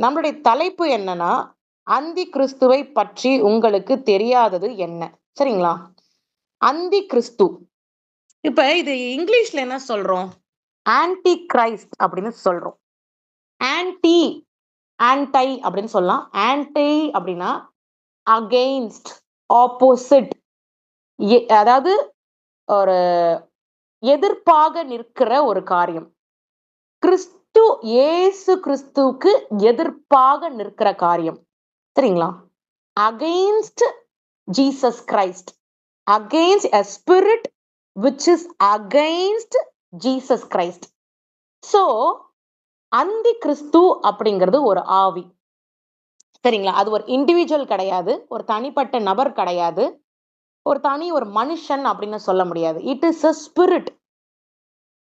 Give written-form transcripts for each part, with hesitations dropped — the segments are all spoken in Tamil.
நம்மளுடைய தலைப்பு என்னன்னா, அந்தி கிறிஸ்துவை பற்றி உங்களுக்கு தெரியாதது என்ன? சரிங்களா? அந்தி கிறிஸ்து. இப்ப இது இங்கிலீஷ்ல என்ன சொல்றோம்? ஆன்டி கிரைஸ்ட் அப்படின்னு சொல்றோம். ஆன்டி, ஆன்டை அப்படின்னு சொல்லலாம். ஆன்டை அப்படின்னா அகெயின்ஸ்ட், ஆப்போசிட். அதாவது ஒரு எதிர்ப்பாக நிற்கிற ஒரு காரியம். இயேசு கிறிஸ்துவுக்கு எதிர்ப்பாக நிற்கிற காரியம். சரிங்களா? Against Jesus Christ. Against a spirit which is against Jesus Christ. So, அந்தி கிறிஸ்து அப்படிங்கிறது ஒரு ஆவி. சரிங்களா? அது ஒரு இண்டிவிஜுவல் கிடையாது. ஒரு தனிப்பட்ட நபர் கிடையாது. ஒரு மனுஷன் அப்படின்னு சொல்ல முடியாது. It is a spirit.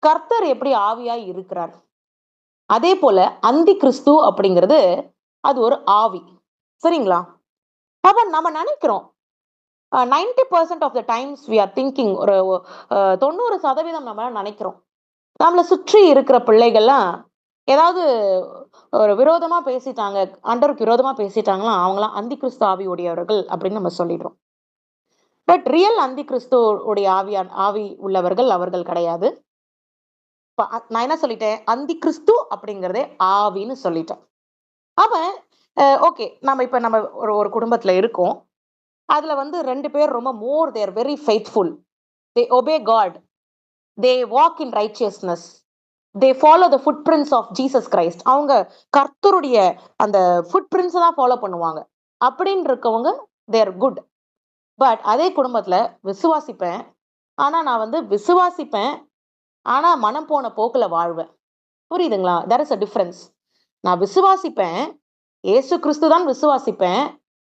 கர்த்தர் எப்படி ஆவியாய் இருக்கிறார், அதே போல அந்தி கிறிஸ்து அப்படிங்கிறது அது ஒரு ஆவி. சரிங்களா? அப்ப நம்ம நினைக்கிறோம் 90% of the times we are thinking, ஒரு 90% நம்ம நினைக்கிறோம், நம்மளை சுற்றி இருக்கிற பிள்ளைகள்லாம் ஏதாவது ஒரு விரோதமா பேசிட்டாங்க, ஆண்டவருக்கு விரோதமா பேசிட்டாங்களா, அவங்களாம் அந்தி கிறிஸ்து ஆவி உடையவர்கள் அப்படின்னு நம்ம சொல்லிடுறோம். பட் ரியல் அந்தி கிறிஸ்து உடைய ஆவி உள்ளவர்கள் அவர்கள் கிடையாது. நான் என்ன சொல்லிட்டேன்? அந்தி கிறிஸ்து அப்படிங்கிறதே ஆவின்னு சொல்லிட்டேன். அவன் ஓகே, நம்ம ஒரு குடும்பத்துல இருக்கோம். அதுல வந்து 2 பேர் ரொம்ப they are very faithful. They obey God. They walk in righteousness. They follow the footprints of Jesus Christ. அவங்க கர்த்தருடைய அந்த ஃபுட் பிரிண்ட்ஸ் தான் ஃபாலோ பண்ணுவாங்க. அப்படின்னு இருக்கவங்க தே ஆர் குட். பட் அதே குடும்பத்துல விசுவாசிப்பேன். நான் விசுவாசிப்பேன். ஆனா மனம் போன போக்குல வாழ்வேன். புரியுதுங்களா? There is a difference. நான் விசுவாசிப்பேன். இயேசு கிறிஸ்து தான் விசுவாசிப்பேன்.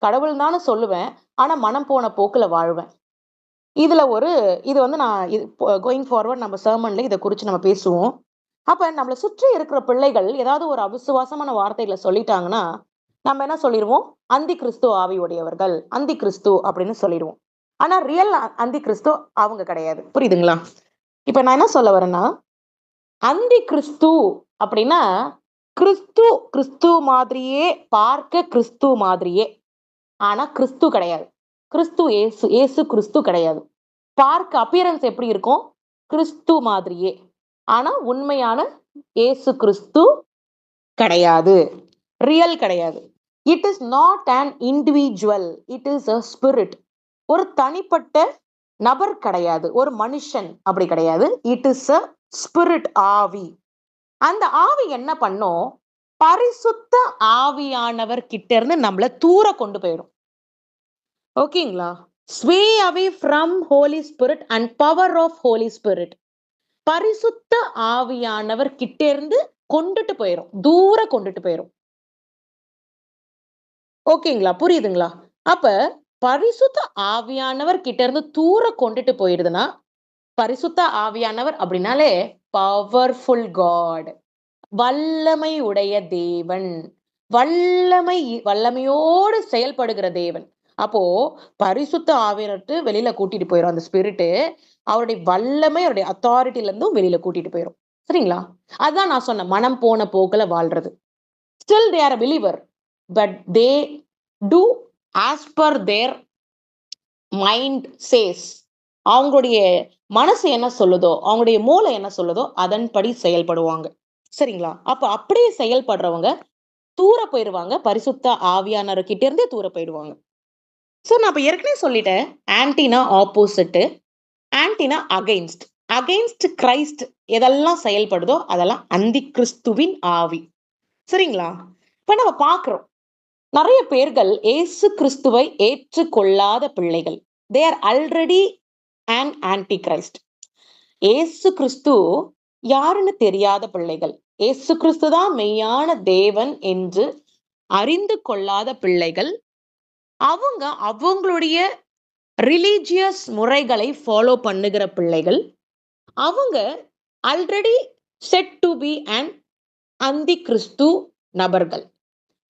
கடவுள் தான்னு சொல்லுவேன். ஆனா மனம் போன போக்குல வாழ்வேன். இது வந்து நான் கோயிங் ஃபார்வர்ட் நம்ம சர்மன்ல இதை குறித்து நம்ம பேசுவோம். அப்ப நம்மளை சுற்றி இருக்கிற பிள்ளைகள் ஏதாவது ஒரு அவிசுவாசமான வார்த்தைகளை சொல்லிட்டாங்கன்னா நம்ம என்ன சொல்லிடுவோம்? அந்தி கிறிஸ்து ஆவி உடையவர்கள், அந்தி கிறிஸ்து அப்படின்னு சொல்லிடுவோம். ஆனா ரியல் அந்தி கிறிஸ்து அவங்க கிடையாது. புரியுதுங்களா? இப்ப நான் என்ன சொல்ல வரேன்னா, அந்தி கிறிஸ்து அப்படின்னா கிறிஸ்து மாதிரியே, பார்க்க கிறிஸ்து மாதிரியே, ஆனா கிறிஸ்து கிடையாது. இயேசு கிறிஸ்து கிடையாது. பார்க்க அப்பியரன்ஸ் எப்படி இருக்கும்? கிறிஸ்து மாதிரியே, ஆனா உண்மையான இயேசு கிறிஸ்து கிடையாது. ரியல் கிடையாது. It is not an individual, it is a spirit. ஒரு தனிப்பட்ட நபர் கிடையாது, ஒரு மனுஷன் அப்படி கிடையாது. இட் இஸ் a spirit, ஆவி. அந்த ஆவி என்ன பண்ணும்? பரிசுத்த ஆவியானவர் கிட்ட இருந்து நம்மள தூர கொண்டு போயிடும். ஓகேங்களா? sway away from Holy Spirit and power of Holy Spirit. பரிசுத்த ஆவியானவர் கிட்ட இருந்து கொண்டுட்டு போயிடும், தூர கொண்டுட்டு போயிடும். ஓகேங்களா? புரியுதுங்களா? அப்ப பரிசுத்த ஆவியானவர் கிட்ட இருந்து தூர கொண்டுட்டு போயிடுதுன்னா, பரிசுத்த ஆவியானவர் அப்படின்னாலே பவர்ஃபுல் காட், வல்லமை உடைய தேவன், வல்லமையோடு செயல்படுகிற தேவன். அப்போ பரிசுத்த ஆவியனட்டு வெளியில கூட்டிட்டு போயிடும் அந்த ஸ்பிரிட்டு. அவருடைய வல்லமை, அவருடைய அத்தாரிட்டில இருந்தும் வெளியில கூட்டிட்டு போயிடும். சரிங்களா? அதான் நான் சொன்ன மனம் போன போக்குல வாழ்றது. Still they are a believer, but they do as per their mind says. அவங்களுடைய மனசு என்ன சொல்லுதோ, அவங்களுடைய மூளை என்ன சொல்லுதோ அதன்படி செயல்படுவாங்க. சரிங்களா? அப்ப அப்படியே செயல்படுறவங்க தூர போயிடுவாங்க, பரிசுத்த ஆவியானவர் கிட்ட இருந்தே தூர போயிடுவாங்க. சோ நான் இப்ப ஏற்கனவே சொல்லிட்டேன். ஆன்டினா ஆப்போசிட், ஆன்டினா அகைன்ஸ்ட். அகைன்ஸ்ட் கிரைஸ்ட் எதெல்லாம் செயல்படுதோ அதெல்லாம் அந்தி கிறிஸ்துவின் ஆவி. சரிங்களா? இப்ப நம்ம பார்க்கிறோம், நிறைய பேர்கள் இயேசு கிறிஸ்துவை ஏற்றுக்கொள்ளாத பிள்ளைகள். They are already an antichrist. இயேசு கிறிஸ்து யாருன்னு தெரியாத பிள்ளைகள், இயேசு கிறிஸ்து தான் மெய்யான தேவன் என்று அறிந்து கொள்ளாத பிள்ளைகள், அவங்களுடைய ரிலீஜியஸ் முறைகளை ஃபாலோ பண்ணுகிற பிள்ளைகள், அவங்க already set to be an அந்தி கிறிஸ்து நபர்கள்.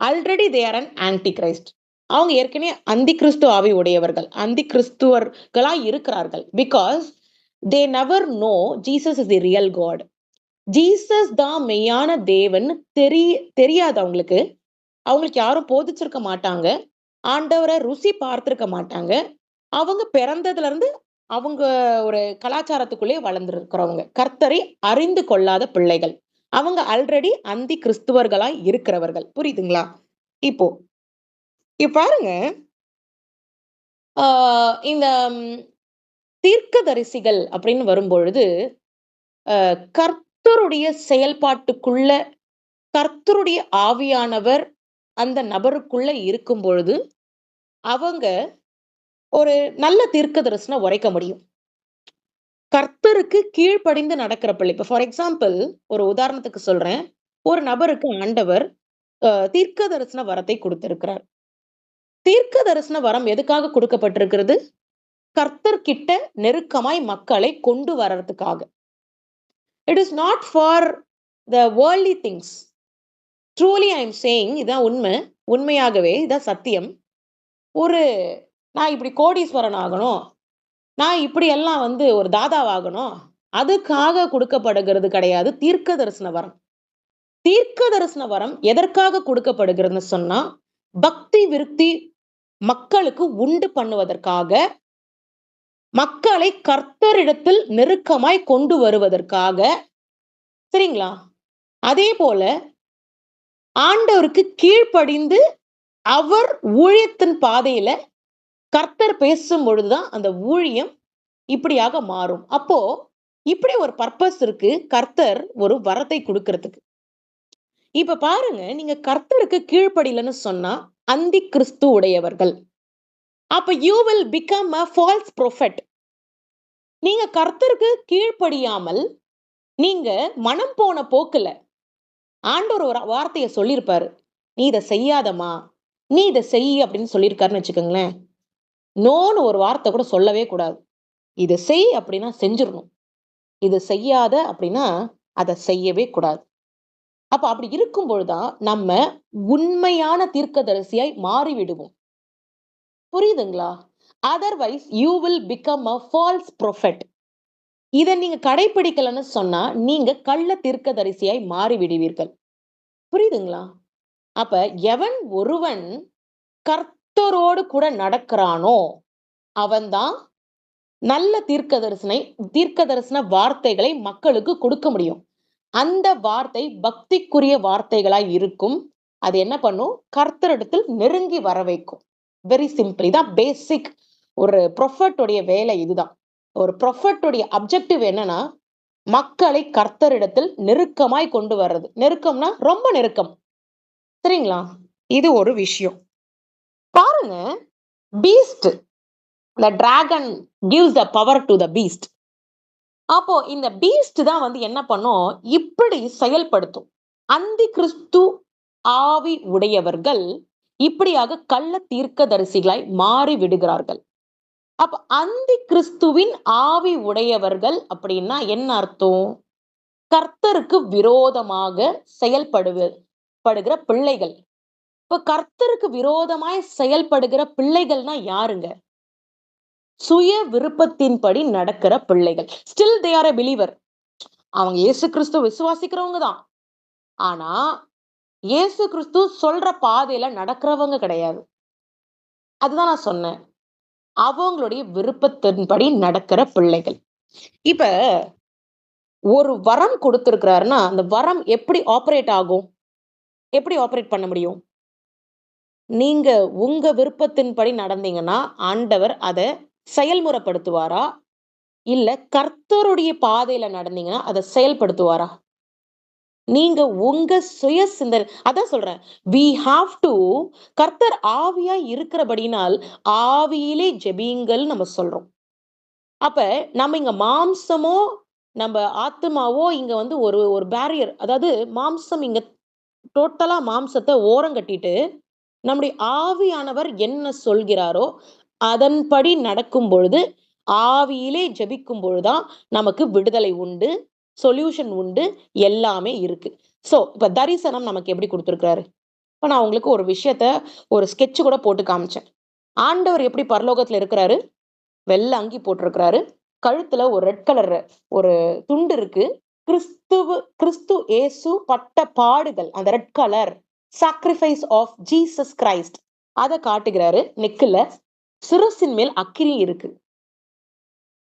Already they are an antichrist. அவங்க ஏற்கனவே அந்தி கிறிஸ்து ஆவி உடையவர்கள், அந்தி கிறிஸ்துவர்களா இருக்கிறார்கள். Because they never know Jesus is the real God. ஜீசஸ் தான் மெய்யான தேவன் தெரியாது அவங்களுக்கு. அவங்களுக்கு யாரும் போதிச்சிருக்க மாட்டாங்க. ஆண்டவரை ருசி பார்த்திருக்க மாட்டாங்க. அவங்க பிறந்ததுல இருந்து அவங்க ஒரு கலாச்சாரத்துக்குள்ளே வளர்ந்திருக்கிறவங்க. கர்த்தரை அறிந்து கொள்ளாத பிள்ளைகள். அவங்க ஆல்ரெடி அந்தி கிறிஸ்துவர்களாய் இருக்கிறவர்கள். புரியுதுங்களா? இப்போ இப்ப பாருங்க, ஆ இந்த தீர்க்கதரிசிகள் அப்படின்னு வரும்பொழுது, கர்த்தருடைய செயல்பாட்டுக்குள்ள கர்த்தருடைய ஆவியானவர் அந்த நபருக்குள்ள இருக்கும் பொழுது, அவங்க ஒரு நல்ல தீர்க்க தரிசனம் உரைக்க முடியும். கர்த்தருக்கு கீழ்ப்படிந்து நடக்கிற பிள்ளை. இப்ப ஃபார் எக்ஸாம்பிள் ஒரு உதாரணத்துக்கு சொல்றேன். ஒரு நபருக்கு ஆண்டவர் தீர்க்க தரிசன வரத்தை குடுத்திருக்கிறார். தீர்க்க தரிசன வரம் எதுக்காக குடுக்கப்பட்டிருக்கிறது? கர்த்தர்கிட்ட நெருக்கமாய் மக்களை கொண்டு வரதுக்காக. It is not for the worldly things. Truly I am saying இதான் உண்மை. உண்மையாகவே இதான் சத்தியம். ஒரு நான் இப்படி கோடீஸ்வரன் ஆகணும். நான் இப்படி எல்லாம் ஒரு தாதாவாகணும். அதுக்காக குடுக்கப்படுகிறது கிடையாது தீர்க்க தரிசன வரம். தீர்க்க தரிசன வரம் எதற்காக குடுக்கப்படுகிறதுன்னு சொன்னா, பக்தி விருத்தி மக்களுக்கு உண்டு பண்ணுவதற்காக, மக்களை கர்த்தரிடத்தில் நெருக்கமாய் கொண்டு வருவதற்காக, சரிங்களா? அதேபோல ஆண்டவருக்கு கீழ்ப்படிந்து அவர் ஊழியத்தின் பாதையில கர்த்தர் பேசும் பொழுதுதான் அந்த ஊழியம் இப்படியாக மாறும். அப்போ இப்படி ஒரு பர்ப்பஸ் இருக்கு கர்த்தர் ஒரு வரத்தை குடுக்கறதுக்கு. இப்ப பாருங்க, நீங்க கர்த்தருக்கு கீழ்ப்படியலன்னு சொன்னா அந்தி கிறிஸ்து உடையவர்கள். அப்ப you will become a false prophet. நீங்க கர்த்தருக்கு கீழ்ப்படியாமல் நீங்க மனம் போன போக்குல ஆண்டவர் ஒரு வார்த்தைய சொல்லியிருப்பாரு. நீ இத செய்யாதம்மா, நீ இத செய் அப்படின்னு சொல்லியிருக்காருன்னு வச்சுக்கோங்களேன். நோன்னு ஒரு வார்த்தை கூட சொல்லவே கூடாது. இத செய் அப்படின்னா செஞ்சிரணும். இத செய்யாத அப்படின்னா அத செய்யவே கூடாது. அப்ப அப்படி இருக்கும்பொழுது தான் நம்ம உண்மையான தீர்க்கதரிசியாய் மாறிவிடுவோம். புரியுதுங்களா? Otherwise you will become a false prophet. இத நீங்க கடைப்பிடிக்கலன்னு சொன்னா, நீங்க கள்ள தீர்க்கதரிசியாய் மாறி விடுவீர்கள். புரியுதுங்களா? அப்ப எவன் ஒருவன் கர்த்தரோடு கூட நடக்கிறானோ, அவன் தான் நல்ல தீர்க்க தரிசன வார்த்தைகளை மக்களுக்கு கொடுக்க முடியும். அந்த வார்த்தை பக்திக்குரிய வார்த்தைகளாய் இருக்கும். அது என்ன பண்ணும்? கர்த்தரிடத்தில் நெருங்கி வர வைக்கும். Very simple. இதான் பேசிக். ஒரு ப்ரொஃபட் உடைய வேலை இதுதான். ஒரு ப்ரொஃபட் உடைய அப்ஜெக்டிவ் என்னன்னா, மக்களை கர்த்தரிடத்தில் நெருக்கமாய் கொண்டு வர்றது. நெருக்கம்னா ரொம்ப நெருக்கம். சரிங்களா? இது ஒரு விஷயம். பாருங்க, Beast the dragon gives the power to the beast. அப்போ இந்த பீஸ்ட் தான் என்ன பண்ணும்? இப்படி செயல்படுத்தும். அந்தி கிறிஸ்து ஆவி உடையவர்கள் இப்படியாக கள்ள தீர்க்கதரிசிகளாய் மாறி விடுகிறார்கள். அப்ப அந்தி கிறிஸ்துவின் ஆவி உடையவர்கள் அப்படின்னா என்ன அர்த்தம்? கர்த்தருக்கு விரோதமாக செயல்படுகிற பிள்ளைகள். இப்ப கர்த்தருக்கு விரோதமாய் செயல்படுகிற பிள்ளைகள்னா யாருங்க? சுய விருப்பத்தின்படி நடக்கிற பிள்ளைகள். Still they are a believer. அவங்க இயேசு கிறிஸ்து விசுவாசிக்கிறவங்க தான். ஆனா, இயேசு கிறிஸ்து சொல்ற பாதையில நடக்கிறவங்க கிடையாது. அதுதான் நான் சொன்னேன். அவங்களுடைய விருப்பத்தின்படி நடக்கிற பிள்ளைகள். இப்ப ஒரு வரம் குடுத்திருக்கிறாருன்னா, அந்த வரம் எப்படி ஆப்பரேட் ஆகும்? எப்படி ஆப்பரேட் பண்ண முடியும்? நீங்க உங்க விருப்பத்தின்படி நடந்தீங்கன்னா, ஆண்டவர் அத செயல்முறைப்படுத்துவாரா? இல்ல கர்த்தருடைய பாதையில நடந்தீங்கன்னா, அத செயல்படுத்துவாரா? நீங்க உங்க சுய சிந்தனை அதான் சொல்றேன். வி ஹேவ் டூ கர்த்தர் ஆவியா இருக்கிறபடியினால், ஆவியிலே ஜெபியுங்கள்ன்னு நம்ம சொல்றோம். அப்ப நம்ம இங்க மாம்சமோ, நம்ப ஆத்துமாவோ இங்க ஒரு ஒரு பேரியர். அதாவது மாம்சம் இங்க டோட்டலா மாம்சத்த ஓரங்கட்டிட்டு, நம்முடைய ஆவியானவர் என்ன சொல்கிறாரோ, அதன்படி நடக்கும் பொழுது, ஆவியிலே ஜெபிக்கும் பொழுது தான் நமக்கு விடுதலை உண்டு, சொல்யூஷன் உண்டு, எல்லாமே இருக்கு. இப்ப தரிசனம் நமக்கு எப்படி குடுத்திருக்கிறாரு? இப்ப நான் உங்களுக்கு ஒரு விஷயத்த ஒரு ஸ்கெட்ச் கூட போட்டு காமிச்சேன். ஆண்டவர் எப்படி பரலோகத்துல இருக்கிறாரு? வெள்ள அங்கி போட்டிருக்கிறாரு. கழுத்துல ஒரு ரெட் கலர் ஒரு துண்டு இருக்கு. கிறிஸ்து இயேசு பட்ட பாடுகள். அந்த red colour. Sacrifice of Jesus Christ அதை காட்டுகிறாரு. நெக்குல சிரசின் மேல் அக்கினி இருக்கு.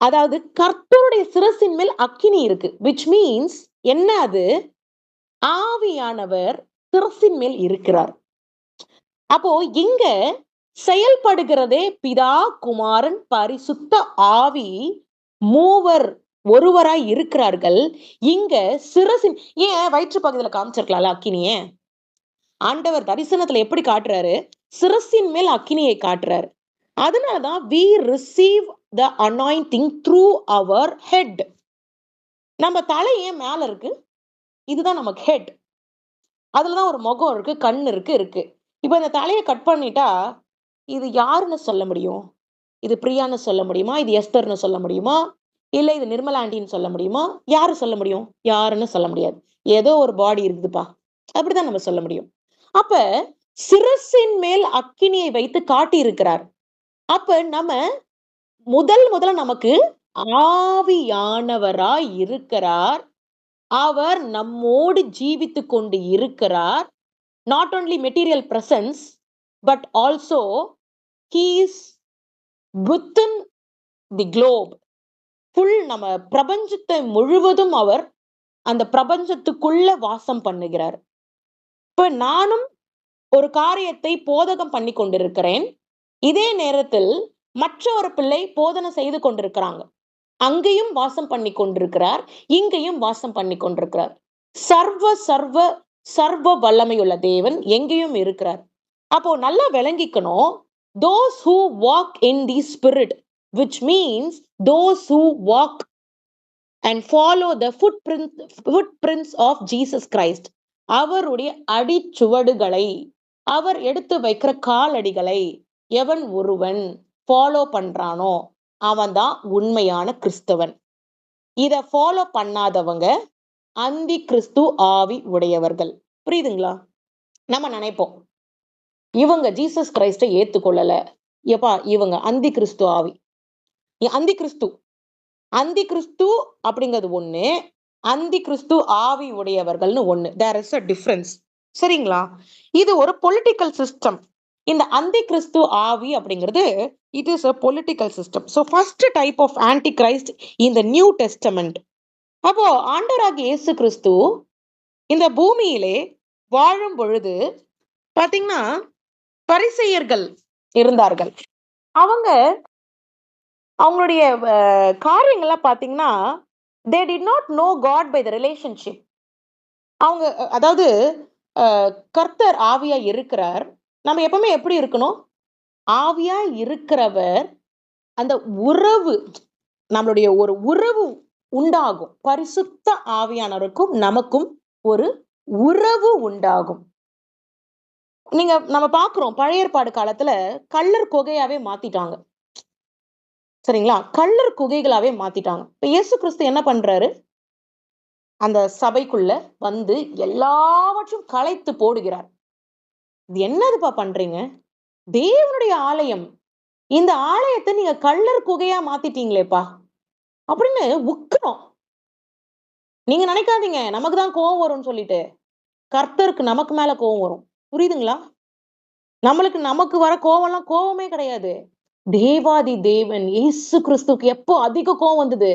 அதாவது கர்த்தருடைய சிரசின் மேல் அக்கினி இருக்கு. விச் மீன்ஸ் என்ன? அது ஆவியானவர் சிரசின் மேல் இருக்கிறார். அப்போ இங்க செயல்படுகிறதே பிதா, குமாரன், பரிசுத்த ஆவி மூவர் ஒருவராய் இருக்கிறார்கள். இங்க சிரசின் ஏன் வயிற்று பகுதியில காமிச்சிருக்கலாம்ல அக்கினிய? ஆண்டவர் தரிசனத்துல எப்படி காட்டுறாரு? சிரசின் மேல் அக்கினியை காட்டுறாரு. அதனாலதான் we receive the anointing through our head. நம்ம தலை ஏன் மேல இருக்கு? இதுதான் நமக்கு ஹெட். அதுலதான் ஒரு முகம் இருக்கு, கண் இருக்கு. இப்ப இந்த தலையை கட் பண்ணிட்டா இது யாருன்னு சொல்ல முடியும்? இது பிரியான்னு சொல்ல முடியுமா? இது எஸ்தர்னு சொல்ல முடியுமா? இல்ல இது நிர்மலா ஆண்டின்னு சொல்ல முடியுமா? யாரு சொல்ல முடியும்? யாருன்னு சொல்ல முடியாது. ஏதோ ஒரு பாடி இருக்குதுப்பா, அப்படிதான் நம்ம சொல்ல முடியும். அப்ப சிரசின் மேல் அக்கினியை வைத்து காட்டி இருக்கிறார். அப்ப நம்ம முதல்ல நமக்கு ஆவியானவராய் இருக்கிறார். அவர் நம்மோடு ஜீவித்து கொண்டு இருக்கிறார். Not only material presence but also he is within the globe. Full நம்ம பிரபஞ்சத்தை முழுவதும் அவர் அந்த பிரபஞ்சத்துக்குள்ள வாசம் பண்ணுகிறார். இப்ப நானும் ஒரு காரியத்தை போதகம் பண்ணி கொண்டிருக்கிறேன். இதே நேரத்தில் மற்ற ஒரு பிள்ளை போதனை செய்து கொண்டிருக்கிறாங்க. அங்கேயும் வாசம் பண்ணி கொண்டிருக்கிறார், இங்கேயும் வாசம் பண்ணி கொண்டிருக்கிறார். சர்வ சர்வ சர்வ வல்லமையுள்ள தேவன் எங்கேயும் இருக்கிறார். அப்போ நல்லா விளங்கிக்கணும். those who walk in the spirit, which means those who walk and follow the footprints of Jesus Christ, அவருடைய அடிச்சுவடுகளை, அவர் எடுத்து வைக்கிற காலடிகளை எவன் ஒருவன் ஃபாலோ பண்றானோ அவன்தான் உண்மையான கிறிஸ்தவன். இத ஃபாலோ பண்ணாதவங்க அந்தி கிறிஸ்து ஆவி உடையவர்கள். புரியுதுங்களா? நம்ம நினைப்போம் இவங்க ஜீசஸ் கிரைஸ்டை ஏத்துக்கொள்ளல, எப்பா இவங்க அந்தி கிறிஸ்து ஆவி. அந்தி கிறிஸ்து அப்படிங்கிறது ஒண்ணு, அந்தி கிறிஸ்து ஆவி உடையவர்கள்னு ஒண்ணு. There is a difference. சரிங்களா? இது ஒரு பொலிட்டிக்கல் சிஸ்டம். இந்த அந்தி கிறிஸ்து ஆவி அப்படிங்கிறது it is a political system. So first type of antichrist in the New Testament. அப்போ ஆண்டவராகிய இயேசு கிறிஸ்து இந்த பூமியிலே வாழும் பொழுது பாத்தீங்கன்னா பரிசேயர்கள் இருந்தார்கள். அவங்களுடைய காரியங்கள்லாம் பாத்தீங்கன்னா they did not know God by the relationship. அவங்க அதாவது கர்த்தர் ஆவியா இருக்கிறார். நம்ம எப்பவுமே எப்படி இருக்கணும்? ஆவியா இருக்கிறவர் அந்த உறவு, நம்மளுடைய ஒரு உறவு உண்டாகும். பரிசுத்த ஆவியானவருக்கும் நமக்கும் ஒரு உறவு உண்டாகும். நம்ம பாக்குறோம் பழைய ஏற்பாடு காலத்துல கள்ளர் குகையாவே மாத்திட்டாங்க. சரிங்களா? கள்ளர் குகைகளாவே மாத்திட்டாங்க. இப்ப இயேசு கிறிஸ்து என்ன பண்றாரு? அந்த சபைக்குள்ள வந்து எல்லாவற்றையும் களைத்து போடுகிறார். இது என்னதுப்பா பண்றீங்க? தேவனுடைய ஆலயம், இந்த ஆலயத்தை நீங்க கள்ளர் குகையா மாத்திட்டீங்களேப்பா அப்படின்னு உக்கிரம். நீங்க நினைக்காதீங்க நமக்கு தான் கோவம் வரும்னு சொல்லிட்டு. கர்த்தருக்கு நமக்கு மேல கோவம் வரும். புரியுதுங்களா? நமக்கு வர கோவம்லாம் கோவமே கிடையாது. தேவாதி தேவன் இயேசு கிறிஸ்துக்கு எப்போ அதிக கோவம் வந்தது?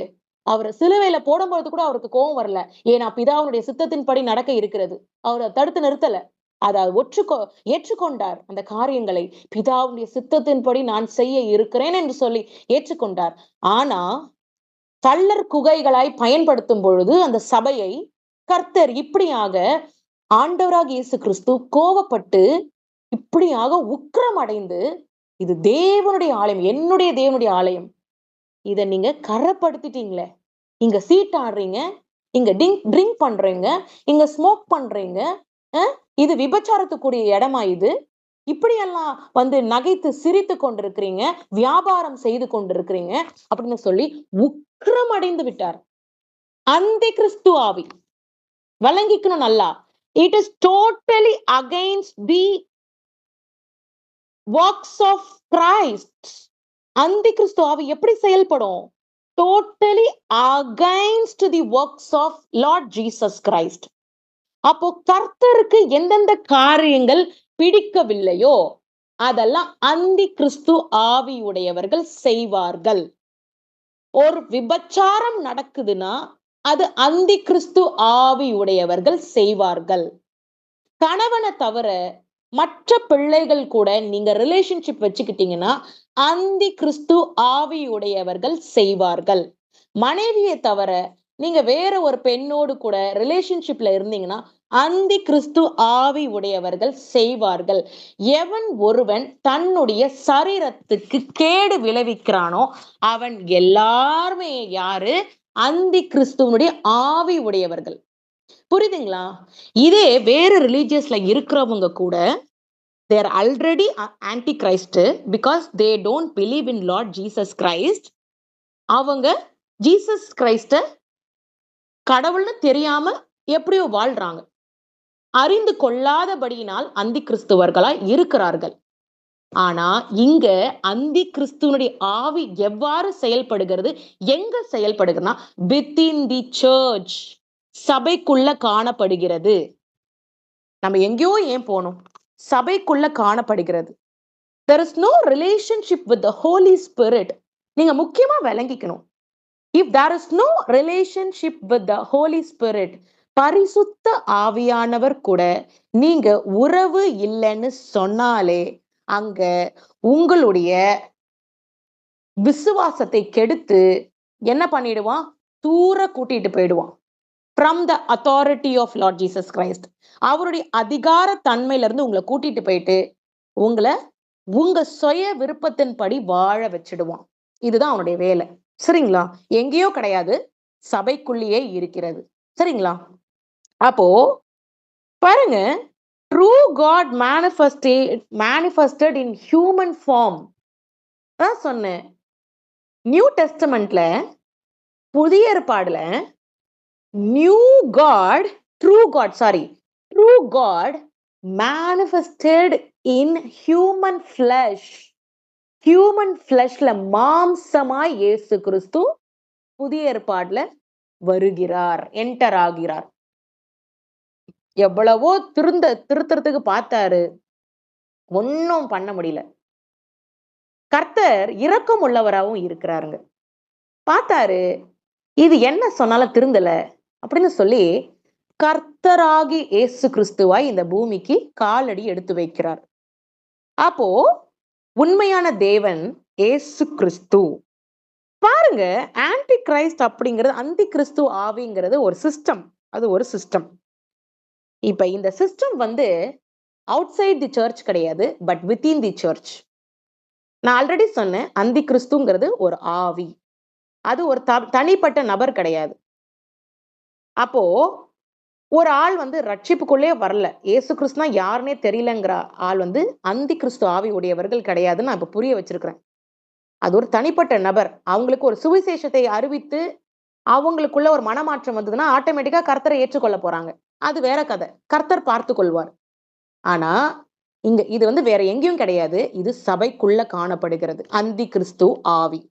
அவரை சிலுவையில போடும்போது கூட அவருக்கு கோவம் வரல. ஏன்னா பிதாவுடைய சித்தத்தின்படி நடக்க இருக்கிறது. அவரை தடுத்து நிறுத்தல. அதை ஏற்றுக்கொண்டார். அந்த காரியங்களை பிதாவுடைய சித்தத்தின்படி நான் செய்ய இருக்கிறேன் என்று சொல்லி ஏற்றுக்கொண்டார். ஆனா கள்ளர் குகைகளாய் பயன்படுத்தும் பொழுது அந்த சபையை கர்த்தர் இப்படியாக ஆண்டவராக இயேசு கிறிஸ்து கோவப்பட்டு இப்படியாக உக்கிரம் அடைந்து, இது தேவனுடைய ஆலயம், என்னுடைய தேவனுடைய ஆலயம், இத நீங்க கரப்படுத்திட்டீங்களே, இங்க சீட் ஆடுறீங்க, இங்க ட்ரிங்க் பண்றீங்க, இங்க ஸ்மோக் பண்றீங்க, இது விபச்சாரத்துக்குரிய இடமா? இது இப்படியெல்லாம் வந்து நகைத்து சிரித்து கொண்டிருக்கிறீங்க, வியாபாரம் செய்து கொண்டிருக்கிறீங்க அப்படின்னு சொல்லி உக்கிரம் அடைந்து விட்டார். அந்தி கிறிஸ்து ஆவி வழங்கிக்கணும் நல்லா. It is totally against the works of Christ. அந்தி கிறிஸ்து ஆவி எப்படி செயல்படும்? Totally against the works of Lord Jesus Christ. அப்போ கர்த்தருக்கு எந்தெந்த காரியங்கள் பிடிக்கவில்லையோ அதெல்லாம் அந்தி கிறிஸ்து ஆவியுடையவர்கள் செய்வார்கள். ஒரு விபச்சாரம் நடக்குதுன்னா அது அந்தி கிறிஸ்து ஆவியுடையவர்கள் செய்வார்கள். கணவனை தவிர மற்ற பிள்ளைகள் கூட நீங்க ரிலேஷன்ஷிப் வச்சுக்கிட்டீங்கன்னா அந்தி கிறிஸ்து ஆவியுடையவர்கள் செய்வார்கள். மனைவியை தவிர நீங்க வேற ஒரு பெண்ணோடு கூட ரிலேஷன்ஷிப்ல இருந்தீங்கன்னா அந்தி கிறிஸ்து ஆவி உடையவர்கள் செய்வார்கள். எவன் ஒருவன் தன்னுடைய சரீரத்துக்கு கேடு விளைவிக்கிறானோ அவன் எல்லாருமே யாரு? அந்தி கிறிஸ்துவனுடைய ஆவி உடையவர்கள். புரியுதுங்களா? இதே வேற ரிலீஜியஸ்ல இருக்கிறவங்க கூட they are already antichrist because they don't believe in Lord Jesus Christ. அவங்க ஜீசஸ் கிரைஸ்ட கடவுள்னு தெரியாம எப்படியோ வாழ்றாங்க. அறிந்து கொள்ளாதபடியினால் அந்தி கிறிஸ்துவர்களாய் இருக்கிறார்கள். ஆனா இங்க அந்தி கிறிஸ்துவனுடைய ஆவி எவ்வாறு செயல்படுகிறது, எங்க செயல்படுகிறதுனா வித்தின் தி சர்ச், சபைக்குள்ள காணப்படுகிறது. நம்ம எங்கேயோ ஏன் போனோம்? சபைக்குள்ள காணப்படுகிறது. There is no relationship with the Holy Spirit. நீங்க முக்கியமா விளங்கிக்கணும். If there is no relationship with the Holy Spirit, பரிசுத்த ஆவியானவர் கூட நீங்க உறவு இல்லைன்னு சொன்னாலே அங்க உங்களுடைய விசுவாசத்தை கெடுத்து என்ன பண்ணிடுவான்? தூர கூட்டிட்டு போயிடுவான். From the authority of Lord Jesus Christ. அவருடைய அதிகார தன்மையில இருந்து உங்களை கூட்டிட்டு போயிட்டு உங்களை உங்க சுய விருப்பத்தின்படி வாழ வச்சிடுவான். இதுதான் அவனுடைய வேலை. சரிங்களா? எங்கேயோ கிடையாது, சபைக்குள்ளேயே இருக்கிறது. சரிங்களா? அப்போ பாருங்க, true God manifested in human form. அதான் சொன்னேன், நியூ டெஸ்டமெண்ட்ல, புதிய ஏற்பாடுல true God manifested in human flesh. Human ஃபிளஷ்ல மாம்சமாய் இயேசு கிறிஸ்து புதிய ஏற்பாடுல வருகிறார், என்டர் ஆகிறார். எவ்வளவோ திருத்தறதுக்கு பார்த்தாரு, ஒன்னும் பண்ண முடியல. கர்த்தர் இரக்கம் உள்ளவராகவும் இருக்கிறாருங்க. பார்த்தாரு, இது என்ன சொன்னாலும் திருந்தல அப்படின்னு சொல்லி கர்த்தராகி இயேசு கிறிஸ்துவாய் இந்த பூமிக்கு காலடி எடுத்து வைக்கிறார். அப்போ உண்மையான தேவன் இயேசு கிறிஸ்து. பாருங்க, ஆன்டி கிரைஸ்ட் அப்படிங்கிறது, அந்தி கிறிஸ்து ஆவிங்கிறது ஒரு சிஸ்டம். அது ஒரு சிஸ்டம். இப்ப இந்த system outside the church கிடையாது, பட் வித்தின் தி சர்ச். நான் ஆல்ரெடி சொன்னேன், அந்தி கிறிஸ்துங்கிறது ஒரு ஆவி. அது ஒரு தனிப்பட்ட நபர் கிடையாது. அப்போ ஒரு ஆள் ரட்சிப்புக்குள்ளே வரல, இயேசு கிறிஸ்துனா யாருன்னே தெரியலங்கிற ஆள் அந்தி கிறிஸ்து ஆவி உடையவர்கள் கிடையாதுன்னு நான் இப்ப புரிய வச்சிருக்கிறேன். அது ஒரு தனிப்பட்ட நபர். அவங்களுக்கு ஒரு சுவிசேஷத்தை அறிவித்து அவங்களுக்குள்ள ஒரு மனமாற்றம் வந்ததுன்னா ஆட்டோமேட்டிக்கா கர்த்தரை ஏற்றுக்கொள்ள போறாங்க. அது வேற கதை, கர்த்தர் பார்த்து கொள்வார். ஆனா இங்க இது வேற எங்கேயும் கிடையாது, இது சபைக்குள்ள காணப்படுகிறது அந்தி கிறிஸ்து ஆவி.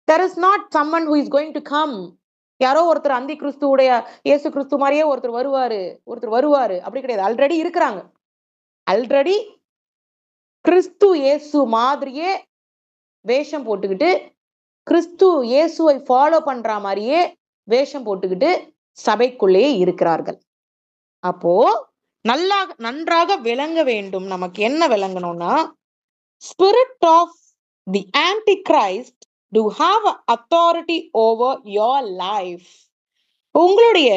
There is not someone who is going to come. யாரோ ஒருத்தர் அந்தி கிறிஸ்துவுடைய இயேசு கிறிஸ்து மாதிரியே ஒருத்தர் வருவாரு அப்படி கிடையாது. ஆல்ரெடி இருக்கிறாங்க. ஆல்ரெடி கிறிஸ்து இயேசு மாதிரியே வேஷம் போட்டுக்கிட்டு, கிறிஸ்து இயேசுவை ஃபாலோ பண்ற மாதிரியே வேஷம் போட்டுக்கிட்டு சபைக்குள்ளேயே இருக்கிறார்கள். அப்போ நன்றாக விளங்க வேண்டும். நமக்கு என்ன விளங்கணும்னா, spirit of the antichrist do have authority over your life. உங்களுடைய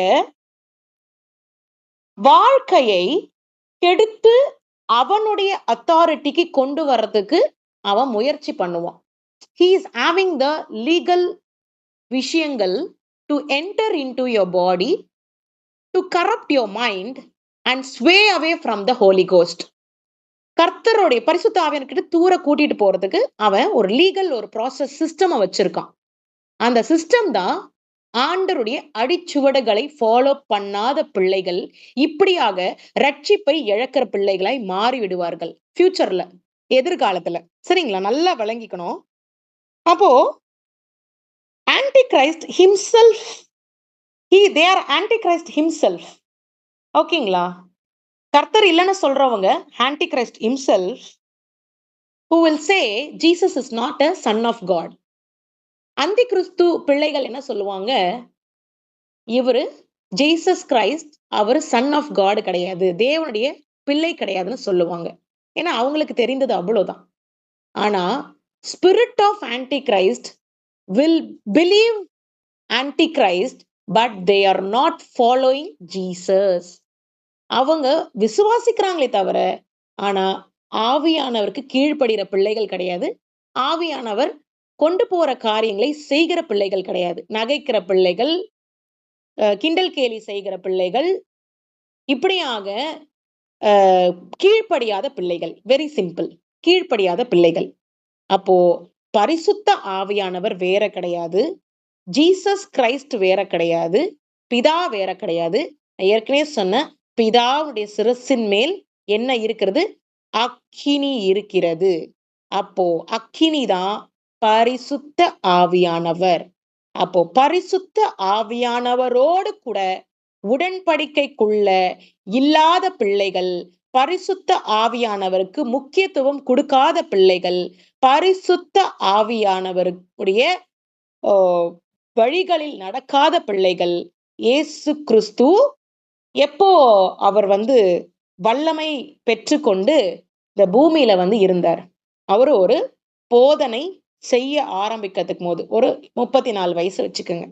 வாழ்க்கையை கெடுத்து அவனுடைய அத்தாரிட்டிக்கு கொண்டு வர்றதுக்கு அவன் முயற்சி பண்ணுவான். He is having the legal விஷயங்கள் to enter into your body, to corrupt your mind and sway away from the Holy Ghost. கர்த்தருடைய பரிசுத்த ஆவியானவர்கிட்ட தூர கூட்டிட்டு போறதுக்கு அவன் ஒரு லீகல் ஒரு ப்ராசஸ் சிஸ்டம் வச்சிருக்கான். அந்த சிஸ்டம் தான் ஆண்டருடைய அடிச்சுவடுகளை ஃபாலோ பண்ணாத பிள்ளைகள் இப்படியாக ரட்சிப்பை இழக்கிற பிள்ளைகளாய் மாறி விடுவார்கள் ஃபியூச்சர்ல, எதிர்காலத்துல. சரிங்களா? நல்லா விளங்கிக்கணும். அப்போ Antichrist himself, they are antichrist himself. ஓகேங்களா? கர்த்தர் இல்லைன்னு சொல்றவங்க anti Christ himself who will say Jesus is not a son of God. அந்தி கிறிஸ்து பிள்ளைகள் என்ன சொல்லுவாங்க? இவரு ஜீசஸ் கிரைஸ்ட் அவரு சன் ஆஃப் காட் கிடையாது. தேவனுடைய பிள்ளை கிடையாதுன்னு சொல்லுவாங்க. ஏன்னா அவங்களுக்கு தெரிந்தது அவ்வளோதான். ஆனா spirit of antichrist will believe antichrist but they are not following Jesus. அவங்க விசுவாசிக்கிறாங்களே தவிர ஆனா ஆவியானவருக்கு கீழ்ப்படுகிற பிள்ளைகள் கிடையாது. ஆவியானவர் கொண்டு போற காரியங்களை செய்கிற பிள்ளைகள் கிடையாது. நகைக்கிற பிள்ளைகள், கிண்டல் கேலி செய்கிற பிள்ளைகள், இப்படியாக கீழ்ப்படியாத பிள்ளைகள். Very simple. கீழ்ப்படியாத பிள்ளைகள். அப்போ பரிசுத்த ஆவியானவர் வேற கிடையாது. ஜீசஸ் கிரைஸ்ட் வேற கிடையாது. பிதா வேற கிடையாது. ஏற்கனவே சொன்ன பிதாவுடைய சிரசின் மேல் என்ன இருக்கிறது? அக்கினி இருக்கிறது. அப்போ அக்கினி தான் பரிசுத்த ஆவியானவர். அப்போ பரிசுத்த ஆவியானவரோடு கூட உடன்படிக்கைக்குள்ள இல்லாத பிள்ளைகள், பரிசுத்த ஆவியானவருக்கு முக்கியத்துவம் கொடுக்காத பிள்ளைகள், பரிசுத்த ஆவியானவருடைய வழிகளில் நடக்காத பிள்ளைகள், இயேசு கிறிஸ்து எப்போ அவர் வல்லமை பெற்றுக்கொண்டு இந்த பூமியில இருந்தார். அவர் ஒரு போதனை செய்ய ஆரம்பிக்கிறதுக்கு போது ஒரு 34 வயசு வச்சுக்கோங்க.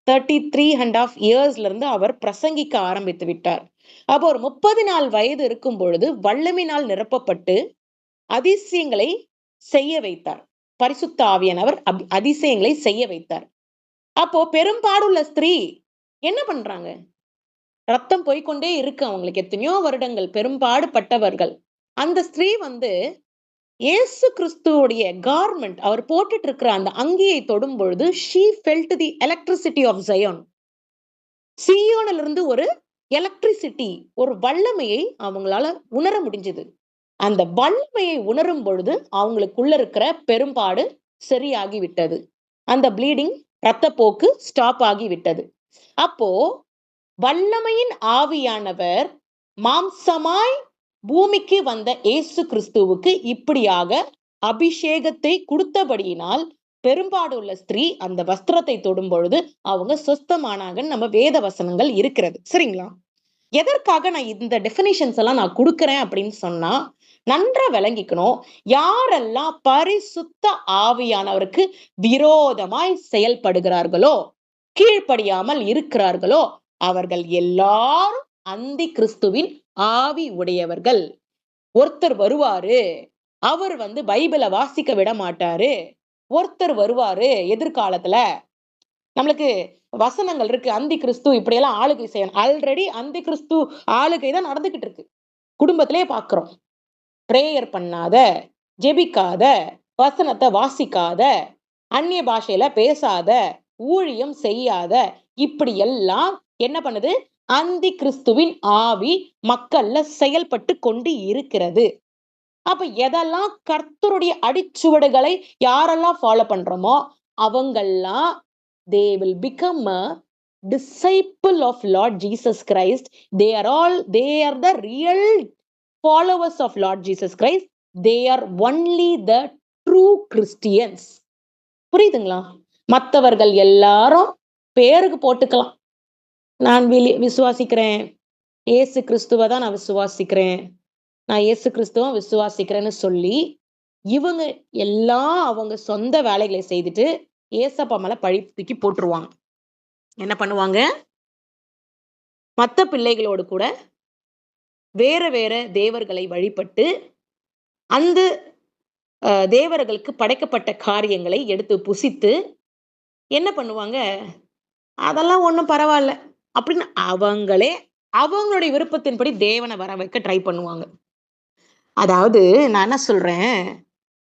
33.5 இயர்ஸ்ல இருந்து அவர் பிரசங்கிக்க ஆரம்பித்து விட்டார். அப்போ ஒரு 34 வயது இருக்கும் பொழுது வல்லமையினால் நிரப்பப்பட்டு அதிசயங்களை செய்ய வைத்தார். பரிசுத்த ஆவியானவர் அதிசயங்களை செய்ய வைத்தார். அப்போ பெரும்பாடுள்ள ஸ்திரீ என்ன பண்றாங்க? ரத்தம் போய்கொண்டே இருக்கு அவங்களுக்கு, எத்தனையோ வருடங்கள் பெரும்பாடுபட்டவர்கள். அந்த ஸ்திரீ இயேசு கிறிஸ்துவுடைய கார்மெண்ட் அவர் போட்டுட்டு இருக்கிற அந்த அங்கியை தொடும் பொழுது she felt the electricity of Zion. சியோனில் இருந்து ஒரு எலக்ட்ரிசிட்டி, ஒரு வல்லமையை அவங்களால உணர முடிஞ்சது. அந்த வல்லமையை உணரும் பொழுது அவங்களுக்குள்ள இருக்கிற பெரும்பாடு சரியாகி விட்டது. அந்த ப்ளீடிங், ரத்தப்போக்கு ஸ்டாப் ஆகி விட்டது. அப்போ வல்லமையின் ஆவியானவர் மாம்சமாய் பூமிக்கு வந்த இயேசு கிறிஸ்துவுக்கு இப்படியாக அபிஷேகத்தை கொடுத்தபடியினால் பெரும்பாடு உள்ள ஸ்திரீ அந்த வஸ்திரத்தை தொடும் பொழுது அவங்க சொஸ்தமானாங்க. நம்ம வேத வசனங்கள் இருக்கிறது. சரிங்களா? எதற்காக நான் இந்த டெபினிஷன்ஸ் எல்லாம் நான் கொடுக்கிறேன் அப்படின்னு சொன்னா, நன்றா விளங்கிக்கணும். யாரெல்லாம் பரிசுத்த ஆவியானவருக்கு விரோதமாய் செயல்படுகிறார்களோ, கீழ்ப்படியாமல் இருக்கிறார்களோ, அவர்கள் எல்லாரும் அந்தி கிறிஸ்துவின் ஆவி உடையவர்கள். ஒருத்தர் வருவாரு, அவர் பைபிளை வாசிக்க விட மாட்டாரு. ஒருத்தர் வருவாரு எதிர்காலத்துல, நம்மளுக்கு வசனங்கள் இருக்கு, அந்தி கிறிஸ்து இப்படியெல்லாம் ஆளுகை செய்யணும். ஆல்ரெடி அந்தி கிறிஸ்து ஆளுகை தான் நடந்துகிட்டு இருக்கு. குடும்பத்திலே பாக்குறோம். பிரேயர் பண்ணாத, ஜெபிக்காத, வசனத்தை வாசிக்காத, அந்நிய பாஷையில பேசாத, ஊழியம் செய்யாத, இப்படி எல்லாம் என்ன பண்ணுது? அந்தி கிறிஸ்துவின் ஆவி மக்கள்ல செயல்பட்டு கொண்டு இருக்கிறது. அப்ப எதெல்லாம் கர்த்தருடைய அடிச்சுவடுகளை யாரெல்லாம் ஃபாலோ பண்றோமோ அவங்கெல்லாம் they will become a disciple of Lord Jesus Christ. They are the real followers of Lord Jesus Christ. They are only the true Christians. புரியுதுங்களா? மற்றவர்கள் எல்லாரும் பேருக்கு போட்டுக்கலாம். நான் விசுவாசிக்கிறேன், இயேசு கிறிஸ்துவை தான் நான் விசுவாசிக்கிறேன், நான் இயேசு கிறிஸ்துவ விசுவாசிக்கிறேன்னு சொல்லி இவங்க எல்லாம் அவங்க சொந்த வேலைகளை செய்துட்டு ஏசப்பா மேல பழி தூக்கி போட்டுருவாங்க. என்ன பண்ணுவாங்க? மற்ற பிள்ளைகளோடு கூட வேற வேற தேவர்களை வழிபட்டு அந்த தேவர்களுக்கு படைக்கப்பட்ட காரியங்களை எடுத்து புசித்து என்ன பண்ணுவாங்க? அதெல்லாம் ஒண்ணும் பரவாயில்ல அப்படின்னு அவங்களே அவங்களுடைய விருப்பத்தின்படி தேவனை வர வைக்க ட்ரை பண்ணுவாங்க. அதாவது நான் என்ன சொல்றேன்,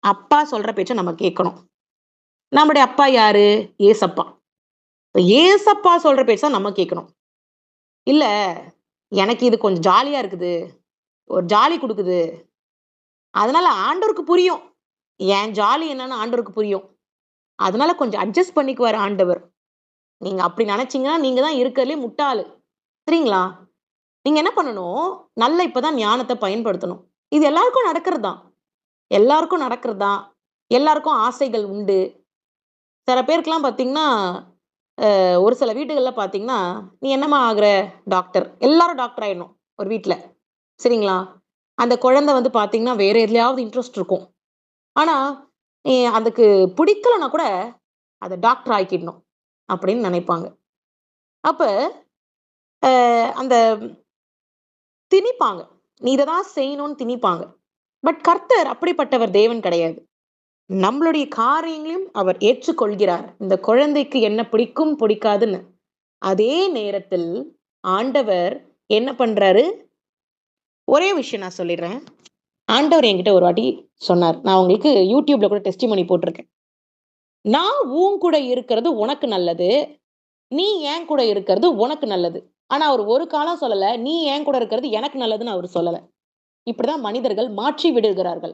அப்பா சொல்ற பேச்ச நம்ம கேட்கணும். நம்முடைய அப்பா யாரு? ஏசப்பா. ஏசப்பா சொல்ற பேச்ச தான் நம்ம கேட்கணும். இல்ல எனக்கு இது கொஞ்சம் ஜாலியா இருக்குது, ஒரு ஜாலி கொடுக்குது, அதனால ஆண்டவருக்கு புரியும், என் ஜாலி என்னன்னு ஆண்டவருக்கு புரியும், அதனால கொஞ்சம் அட்ஜஸ்ட் பண்ணிக்குவாரு ஆண்டவர். நீங்க அப்படி நினைச்சீங்கன்னா நீங்க தான் இருக்கிறதுலே முட்டாளு. சரிங்களா? நீங்க என்ன பண்ணணும், நல்ல இப்பதான் ஞானத்த பயன்படுத்தணும். இது எல்லாருக்கும் நடக்கிறது தான். எல்லாருக்கும் நடக்கிறது தான். எல்லாருக்கும் ஆசைகள் உண்டு. சில பேருக்குலாம் பார்த்தீங்கன்னா, ஒரு சில வீடுகள்ல பார்த்தீங்கன்னா, "நீ என்னம்மா ஆகுற?" டாக்டர். எல்லாரும் டாக்டர் ஆயிடணும், ஒரு வீட்ல. சரிங்களா? அந்த குழந்தை வந்து பார்த்தீங்கன்னா, வேற எதுலயாவது இன்ட்ரெஸ்ட் இருக்கும். ஆனா, அதுக்கு பிடிக்கலன்னா கூட, அத டாக்டர் ஆக்கிடணும், அப்படின்னு நெனைப்பாங்க. அப்ப, அந்த திணிப்பாங்க. நீ இத தான் செய்யணும்னு திணிப்பாங்க. பட் கர்த்தர் அப்படிப்பட்டவர் தேவன் கிடையாது. நம்மளுடைய காரியங்களையும் அவர் ஏற்றுக்கொள்கிறார். இந்த குழந்தைக்கு என்ன பிடிக்கும், பிடிக்காதுன்னு. அதே நேரத்தில் ஆண்டவர் என்ன பண்றாரு? ஒரே விஷயம் நான் சொல்லிடுறேன். ஆண்டவர் என்கிட்ட ஒரு வாட்டி சொன்னார். நான் உங்களுக்கு YouTubeல கூட டெஸ்டிமோனி போட்டிருக்கேன். "நான் உன் கூட இருக்கிறது உனக்கு நல்லது. நீ என் கூட இருக்கிறது உனக்கு நல்லது." ஆனா அவர் ஒரு காலம் சொல்லல, "நீ என் கூட இருக்கிறது எனக்கு நல்லதுன்னு" அவரு சொல்லல. இப்படிதான் மனிதர்கள் மாற்றி விடுகிறார்கள்.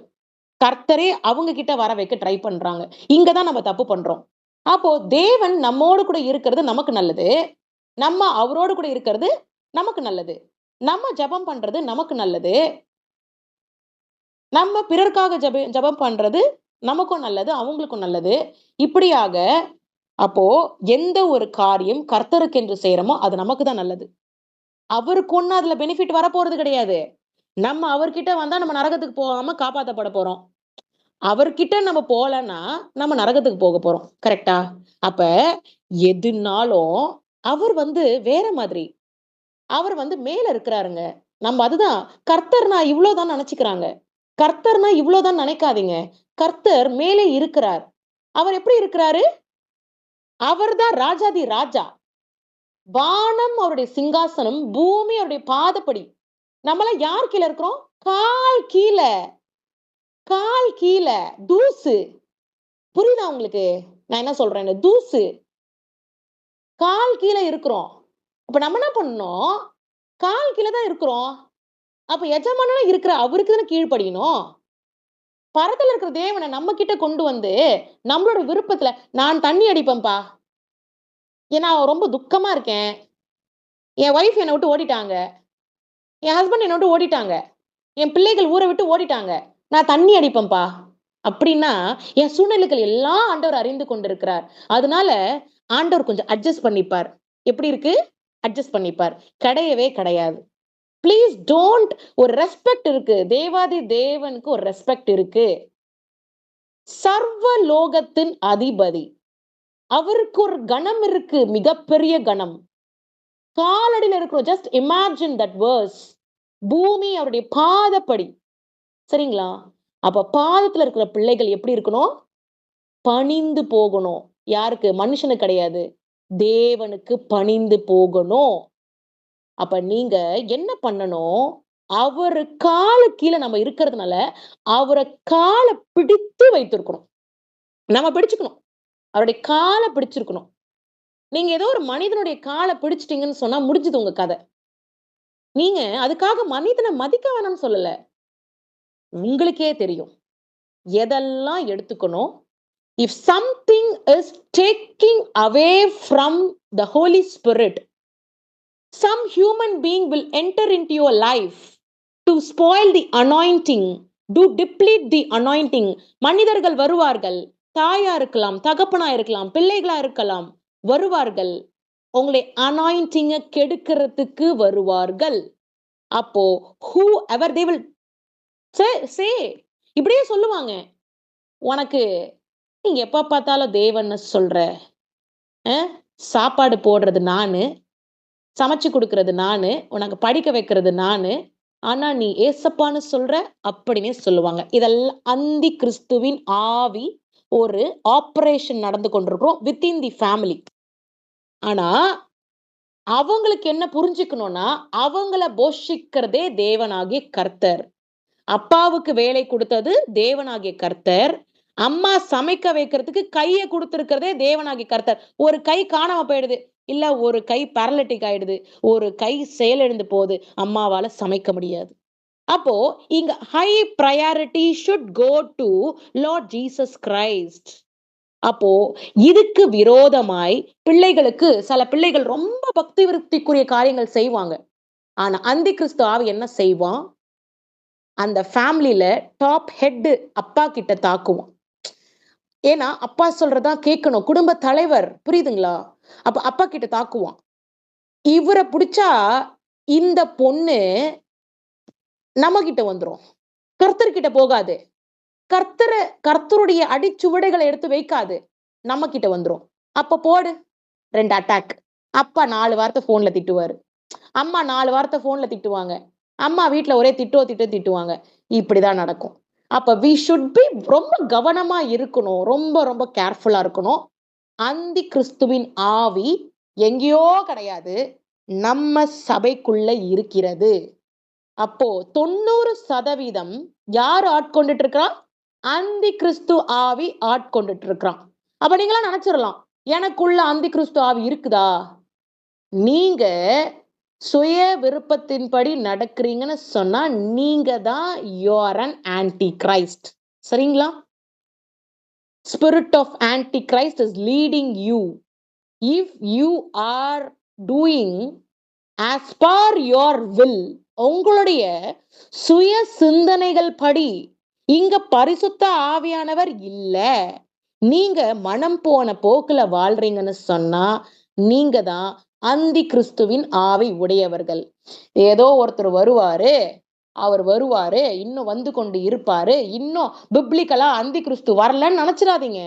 கர்த்தரே அவங்க கிட்ட வர வைக்க ட்ரை பண்றாங்க. இங்க தான் நம்ம தப்பு பண்றோம். அப்போ தேவன் நம்மோடு கூட இருக்கிறது நமக்கு நல்லது. நம்ம அவரோடு கூட இருக்கிறது நமக்கு நல்லது. நம்ம ஜெபம் பண்றது நமக்கு நல்லது. நம்ம பிறருக்காக ஜெபம் பண்றது நமக்கும் நல்லது, அவங்களுக்கும் நல்லது. இப்படியாக அப்போ எந்த ஒரு காரியம் கர்த்தருக்கென்று செய்றோமோ, அது நமக்கு தான் நல்லது. அவருக்கு ஒண்ணும் அதுல பெனிஃபிட் வரப்போறது கிடையாது. நம்ம அவர்கிட்ட வந்தா நம்ம நரகத்துக்கு போகாம காப்பாத்தப்பட போறோம். அவர்கிட்ட நம்ம போலன்னா, நம்ம நரகத்துக்கு போக போறோம். கரெக்ட்டா? அப்ப எதுனாலும் அவர் வந்து வேற மாதிரி. அவர் வந்து மேல இருக்கிறாருங்க. நம்ம அதுதான் கர்த்தர்னா இவ்ளோ தான் நெனச்சுக்கிறாங்க. கர்த்தர்னா இவ்ளோ தான் நெனைக்காதீங்க. கர்த்தர் மேலே இருக்கிறார். அவர் எப்படி இருக்கிறாரு? அவர் தான் ராஜாதி ராஜா. வானம் அவருடைய சிங்காசனம், பூமி அவருடைய பாதப்படி. நம்மலாம் யார் கீழ இருக்கிறோம்? கால் கீழ, கால் கீழ. தூசு. புரியுதா உங்களுக்கு? நான் என்ன சொல்றேன்னு? தூசு. கால் கீழ இருக்கிறோம். அப்ப நம்ம என்ன பண்ணணும்? கால் கீழ தான் இருக்கிறோம். அப்ப எஜமானனா இருக்கிற அவருக்கு தானே கீழ்ப்படியணும். பரத்துல இருக்கிற தேவன நம்ம கிட்ட கொண்டு வந்து, நம்மளோட விருப்பத்துல நான் தண்ணி அடிப்பேன்ப்பா. ஏன்னா ரொம்ப துக்கமா இருக்கேன். என் ஒய்ஃப் என்ன விட்டு ஓடிட்டாங்க. என் ஹஸ்பண்ட் என்ன விட்டு ஓடிட்டாங்க. என் பிள்ளைகள் ஊர விட்டு ஓடிட்டாங்க. நான் தண்ணி அடிப்பேன்ப்பா. அப்படின்னா, என் சூழ்நிலைகள் எல்லாம் ஆண்டவர் அறிந்து கொண்டிருக்கிறார். அதனால ஆண்டவர் கொஞ்சம் அட்ஜஸ்ட் பண்ணிப்பார். எப்படி இருக்கு? அட்ஜஸ்ட் பண்ணிப்பார். கிடையவே கிடையாது. ப்ளீஸ் டோன்ட் ஒரு ரெஸ்பெக்ட் இருக்கு. தேவாதி தேவனுக்கு ஒரு ரெஸ்பெக்ட் இருக்கு. சர்வ லோகத்தின் அதிபதி. அவருக்கு ஒரு கணம் இருக்கு. மிகப்பெரிய கணம். காலடியில இருக்கிறோம். Just imagine that verse. பூமி அவருடைய பாதப்படி. சரிங்களா? அப்ப பாதத்துல இருக்கிற பிள்ளைகள் எப்படி இருக்கணும்? பணிந்து போகணும். யாருக்கு? மனுஷனுக்கு கிடையாது. தேவனுக்கு பணிந்து போகணும். அப்ப நீங்க என்ன பண்ணணும்? அவரு காலு கீழ நம்ம இருக்கிறதுனால, அவர கால பிடித்து வைத்திருக்கணும். நம்ம பிடிச்சுக்கணும். அவருடைய கால பிடிச்சிருக்கணும். நீங்க ஏதோ ஒரு மனிதனுடைய கால பிடிச்சுட்டீங்கன்னு சொன்னா முடிஞ்சுது உங்க கத. நீங்க அதுக்காக மனிதன மதிக்க வேணாம்னு சொல்லல. உங்களுக்கே தெரியும். எதெல்லாம் எடுத்துக்கணும்? If something is taking away from the Holy Spirit, some human being will enter into your life to spoil the anointing, to deplete the anointing. மனிதர்கள் வருவார்கள். தாயா இருக்கலாம், தகப்பனா இருக்கலாம், பிள்ளைகளா இருக்கலாம். வருவார்கள். உங்களை அனாயிண்டிங்க கெடுக்கிறதுக்கு வருவார்கள். அப்போ who ever they will say இப்படியே சொல்லுவாங்க. உனக்கு நீ எப்ப பார்த்தாலும் தேவன்னு சொல்ற. அ சாப்பாடு போடுறது நானு. சமைச்சு குடுக்குறது நானு. உனக்கு படிக்க வைக்கிறது நானு. ஆனா, நீ ஏசப்பான்னு சொல்ற அப்படின்னு சொல்லுவாங்க. இதெல்லாம் அந்தி கிறிஸ்துவின் ஆவி ஒரு ஆப்பரேஷன் நடந்து கொண்டிருக்கிறோம் வித்தின் தி ஃபேமிலி. ஆனா, அவங்களுக்கு என்ன புரிஞ்சுக்கணும்னா, அவங்கள போஷிக்கிறதே தேவனாகிய கர்த்தர். அப்பாவுக்கு வேலை குடுத்தது தேவனாகிய கர்த்தர். அம்மா சமைக்க வைக்கிறதுக்கு கைய குடுத்திருக்கிறதே தேவனாகிய கர்த்தர். ஒரு கை காணாம போயிடுது. இல்ல ஒரு கை பாராலிட்டிக் ஆயிடுது. ஒரு கை செயலிழந்து போகுது. அம்மாவால சமைக்க முடியாது. அப்போ இங்க high priority should go to Lord Jesus Christ. அப்போ இதுக்கு விரோதமாய் பிள்ளைகளுக்கு சில பிள்ளைகள் ரொம்ப பக்தி விருத்திக்குரிய காரியங்கள் செய்வாங்க. ஆனா அந்தி கிறிஸ்து ஆவி என்ன செய்வான்? அந்த ஃபேமிலியில டாப் ஹெட் அப்பா கிட்ட தாக்குவான். ஏன்னா அப்பா சொல்றதான் கேட்கணும். குடும்ப தலைவர், புரியுதுங்களா? அப்ப அப்பா கிட்ட தாக்குவான். இவர புடிச்சா இந்த பொண்ணு நம்ம கிட்ட வந்துரும். கர்த்தர்கிட்ட போகாது. கர்த்தர கர்த்தருடைய அடிச்சுவடுகள எடுத்து வைக்காது. நம்ம கிட்ட வந்துரும். அப்ப போடு 2 அட்டாக். அப்பா 4 வார்த்தை ஃபோன்ல திட்டுவாரு. அம்மா 4 வார்த்தை ஃபோன்ல திட்டுவாங்க. அம்மா வீட்ல ஒரே திட்டுவாங்க. இப்படிதான் நடக்கும். அப்ப வி ஷுட் பி ரொம்ப கவனமா இருக்கணும். ரொம்ப ரொம்ப கேர்ஃபுல்லா இருக்கணும். அந்தி கிறிஸ்துவின் ஆவி எங்கேயோ கிடையாது. நம்ம சபைக்குள்ள இருக்கிறது. அப்போ 90% யார் ஆட்கொண்டுட்டு இருக்கிறா? அந்தி கிறிஸ்து ஆவி ஆட்கொண்டுட்டு இருக்கிறான். அப்ப நீங்களாம் நினைச்சிடலாம், எனக்குள்ள அந்தி கிறிஸ்து ஆவி இருக்குதா? நீங்க சுய விருப்பத்தின்படி நடக்கிறீங்கன்னு சொன்னா நீங்க தான் you are an antichrist. சரிங்களா? Spirit of antichrist is leading you. If you are doing as per your will, உங்களுடைய சுய சிந்தனைகள் படி இங்க பரிசுத்த ஆவியானவர் இல்ல, நீங்க மனம் போன போக்குல வாழ்றீங்கன்னு சொன்னா நீங்க தான் அந்தி கிறிஸ்துவின் ஆவி உடையவர்கள். ஏதோ ஒருத்தர் வருவாரு, இன்னும் வந்து கொண்டு இருப்பாரு, இன்னும் பிப்ளிக்கலா அந்தி கிறிஸ்து வரலன்னு நினைச்சிடாதீங்க.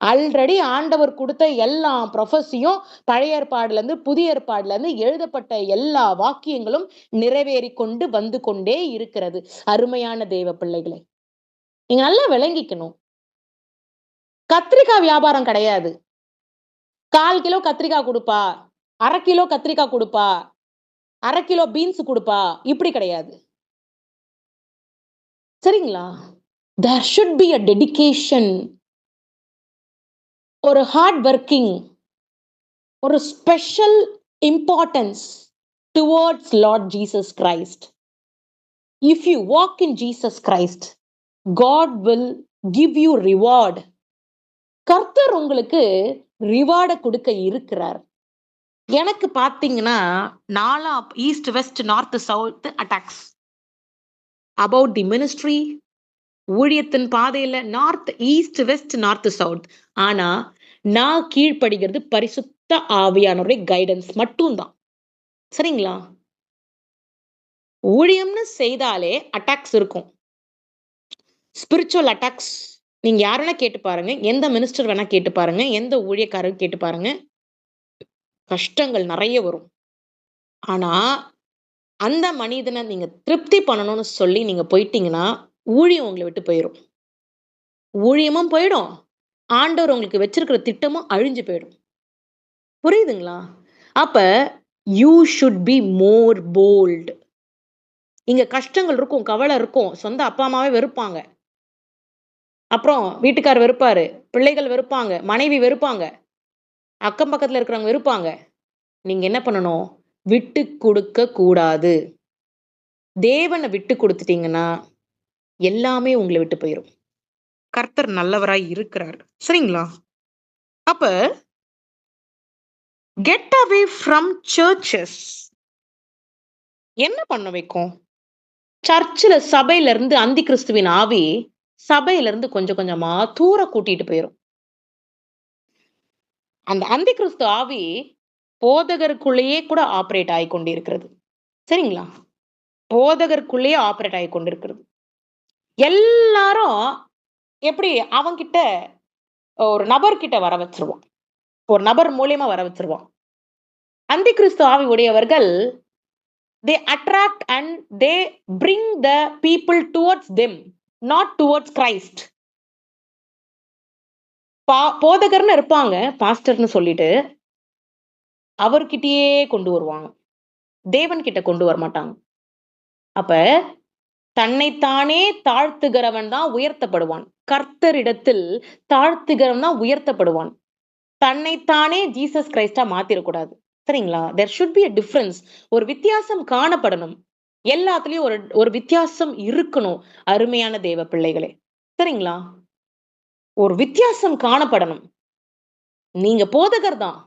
ஆல்ரெடி ஆண்டவர் கொடுத்த எல்லா ப்ரொஃபஸியும் பழைய ஏற்பாடுல இருந்து புதிய ஏற்பாடுல இருந்து எழுதப்பட்ட எல்லா வாக்கியங்களும் நிறைவேறி கொண்டு வந்து கொண்டே இருக்கிறது. அருமையான தேவ பிள்ளைகளே, நீங்க நல்லா விளங்கிக்கணும். கத்திரிக்காய் வியாபாரம் கிடையாது. 1/4 கிலோ கத்திரிக்காய் கொடுப்பா, 1/2 கிலோ கத்திரிக்காய் கொடுப்பா, 1/2 கிலோ பீன்ஸ் கொடுப்பா, இப்படி கிடையாது. சரிங்களா? There should be a dedication, ஒரு ஹார்ட் ஒர்க்கிங், ஒரு special importance towards Lord Jesus Christ. If you walk in Jesus Christ, God will give you reward. கர்த்தர் உங்களுக்கு ரிவார்டை கொடுக்க இருக்கிறார். எனக்கு பார்த்தீங்கன்னா, நாலா east, west, north, south attacks about the ministry, ஊழியத்தின் பாதையில north, east, west, north, south. ஆனா நான் கீழ்ப்படுகிறது பரிசுத்த ஆவியானவருடைய கைடன்ஸ் மட்டும்தான். சரிங்களா? ஊழியம்னு செய்தாலே அட்டாக்ஸ் இருக்கும். ஸ்பிரிச்சுவல் அட்டாக்ஸ் நீங்க யார் வேணா கேட்டு பாருங்க. எந்த மினிஸ்டர் வேணா கேட்டு பாருங்க. எந்த ஊழியக்காரர் கேட்டு பாருங்க. கஷ்டங்கள் நிறைய வரும். ஆனா அந்த மனிதனை நீங்க திருப்தி பண்ணணும்னு சொல்லி நீங்க போயிட்டீங்கன்னா ஊழியம் உங்களை விட்டு போயிடும். ஊழியமும் போயிடும். ஆண்டவர் உங்களுக்கு வச்சிருக்கிற திட்டமும் அழிஞ்சு போயிடும். புரியுதுங்களா? அப்ப you should be more bold. இங்க கஷ்டங்கள் இருக்கும், கவலை இருக்கும். சொந்த அப்பா அம்மாவே வெறுப்பாங்க. அப்புறம் வீட்டுக்காரர் வெறுப்பாரு, பிள்ளைகள் வெறுப்பாங்க, மனைவி வெறுப்பாங்க, அக்கம் பக்கத்துல இருக்கிறவங்க வெறுப்பாங்க. நீங்க என்ன பண்ணணும்? விட்டு கொடுக்க கூடாது. தேவனை விட்டு கொடுத்துட்டீங்கன்னா எல்லாமே உங்களை விட்டு போயிரும். கர்த்தர் நல்லவராய் இருக்கிறார். சரிங்களா? அப்ப கெட் அவே ஃப்ரம் சர்ச்சஸ் என்ன பண்ண வைக்கும்? சர்ச்சில் சபையில இருந்து அந்தி கிறிஸ்துவின் ஆவி சபையில இருந்து கொஞ்சம் கொஞ்சமா தூர கூட்டிட்டு போயிரும். அந்த அந்தி கிறிஸ்து ஆவி போதகருக்குள்ளேயே கூட ஆபரேட் ஆகி கொண்டிருக்கிறது. சரிங்களா? போதகருக்குள்ளேயே ஆபரேட் ஆகி கொண்டிருக்கிறது. எல்லாரும் எப்படி அவங்கிட்ட ஒரு நபர்கிட்ட வர வச்சிருவான். ஒரு நபர் மூலியமா வர வச்சிருவான். அந்தி கிறிஸ்து ஆவி உடையவர்கள் they attract and they bring the people towards them, not towards Christ. போதகர்னு இருப்பாங்க, பாஸ்டர்னு சொல்லிட்டு அவர்கிட்டயே கொண்டு வருவாங்க. தேவன் கிட்ட கொண்டு வர மாட்டாங்க. அப்ப தன்னைத்தானே தாழ்த்துகிறவன் தான் உயர்த்தப்படுவான். கர்த்தரிடத்தில் தாழ்த்துகிறவன் தான் உயர்த்தப்படுவான். தன்னைத்தானே ஜீசஸ் கிரைஸ்டா மாத்திரக்கூடாது. சரிங்களா? there should be a difference. ஒரு வித்தியாசம் காணப்படணும். எல்லாத்துலயும் ஒரு வித்தியாசம் இருக்கணும். அருமையான தேவ பிள்ளைகளே, சரிங்களா? ஒரு வித்தியாசம் காணப்படணும். நீங்க போதகர் தான்,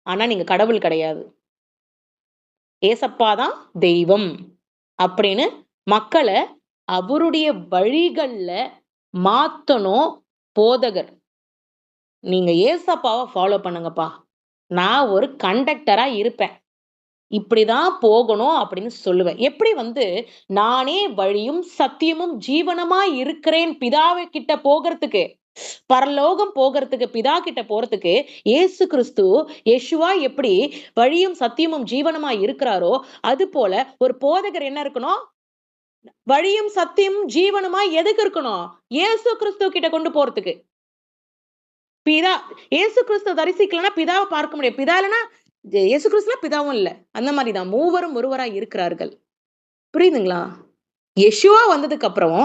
ஆனா நீங்க கடவுள் கிடையாது. ஏசப்பா தான் தெய்வம் அப்படின்னு மக்களை அவருடைய வழிகள்ல மாத்தணும் போதகர். நீங்க ஏசப்பாவை ஃபாலோ பண்ணுங்கப்பா. நான் ஒரு கண்டக்டரா இருப்பேன். இப்படிதான் போகணும் அப்படின்னு சொல்லுவேன். எப்படி நானே வழியும், சத்தியமும், ஜீவனமா இருக்கிறேன் பிதாவை கிட்ட போகறதுக்கு. பரலோகம் போகறதுக்கு, பிதா கிட்ட போறதுக்கு இயேசு கிறிஸ்து, யேசுவா எப்படி வழியும், சத்தியமும், ஜீவனமா இருக்கிறாரோ, அதுபோல ஒரு போதகர் என்ன இருக்கணும்? வழியும், சத்தியமும், ஜீவனுமா எதுக்கு இருக்கணும்? இயேசு கிறிஸ்து கிட்ட கொண்டு போறதுக்கு. பிதா இயேசு கிறிஸ்துவ தரிசிக்கலன்னா பிதாவ பார்க்க முடியாது. பிதா இல்லன்னா இயேசு கிறிஸ்துனா பிதாவும் இல்ல. அந்த மாரி தான். மூவரும் ஒருவராய் இருக்கிறார்கள். புரியுதுங்களா? யெஷுவா வந்ததுக்கு அப்புறம்,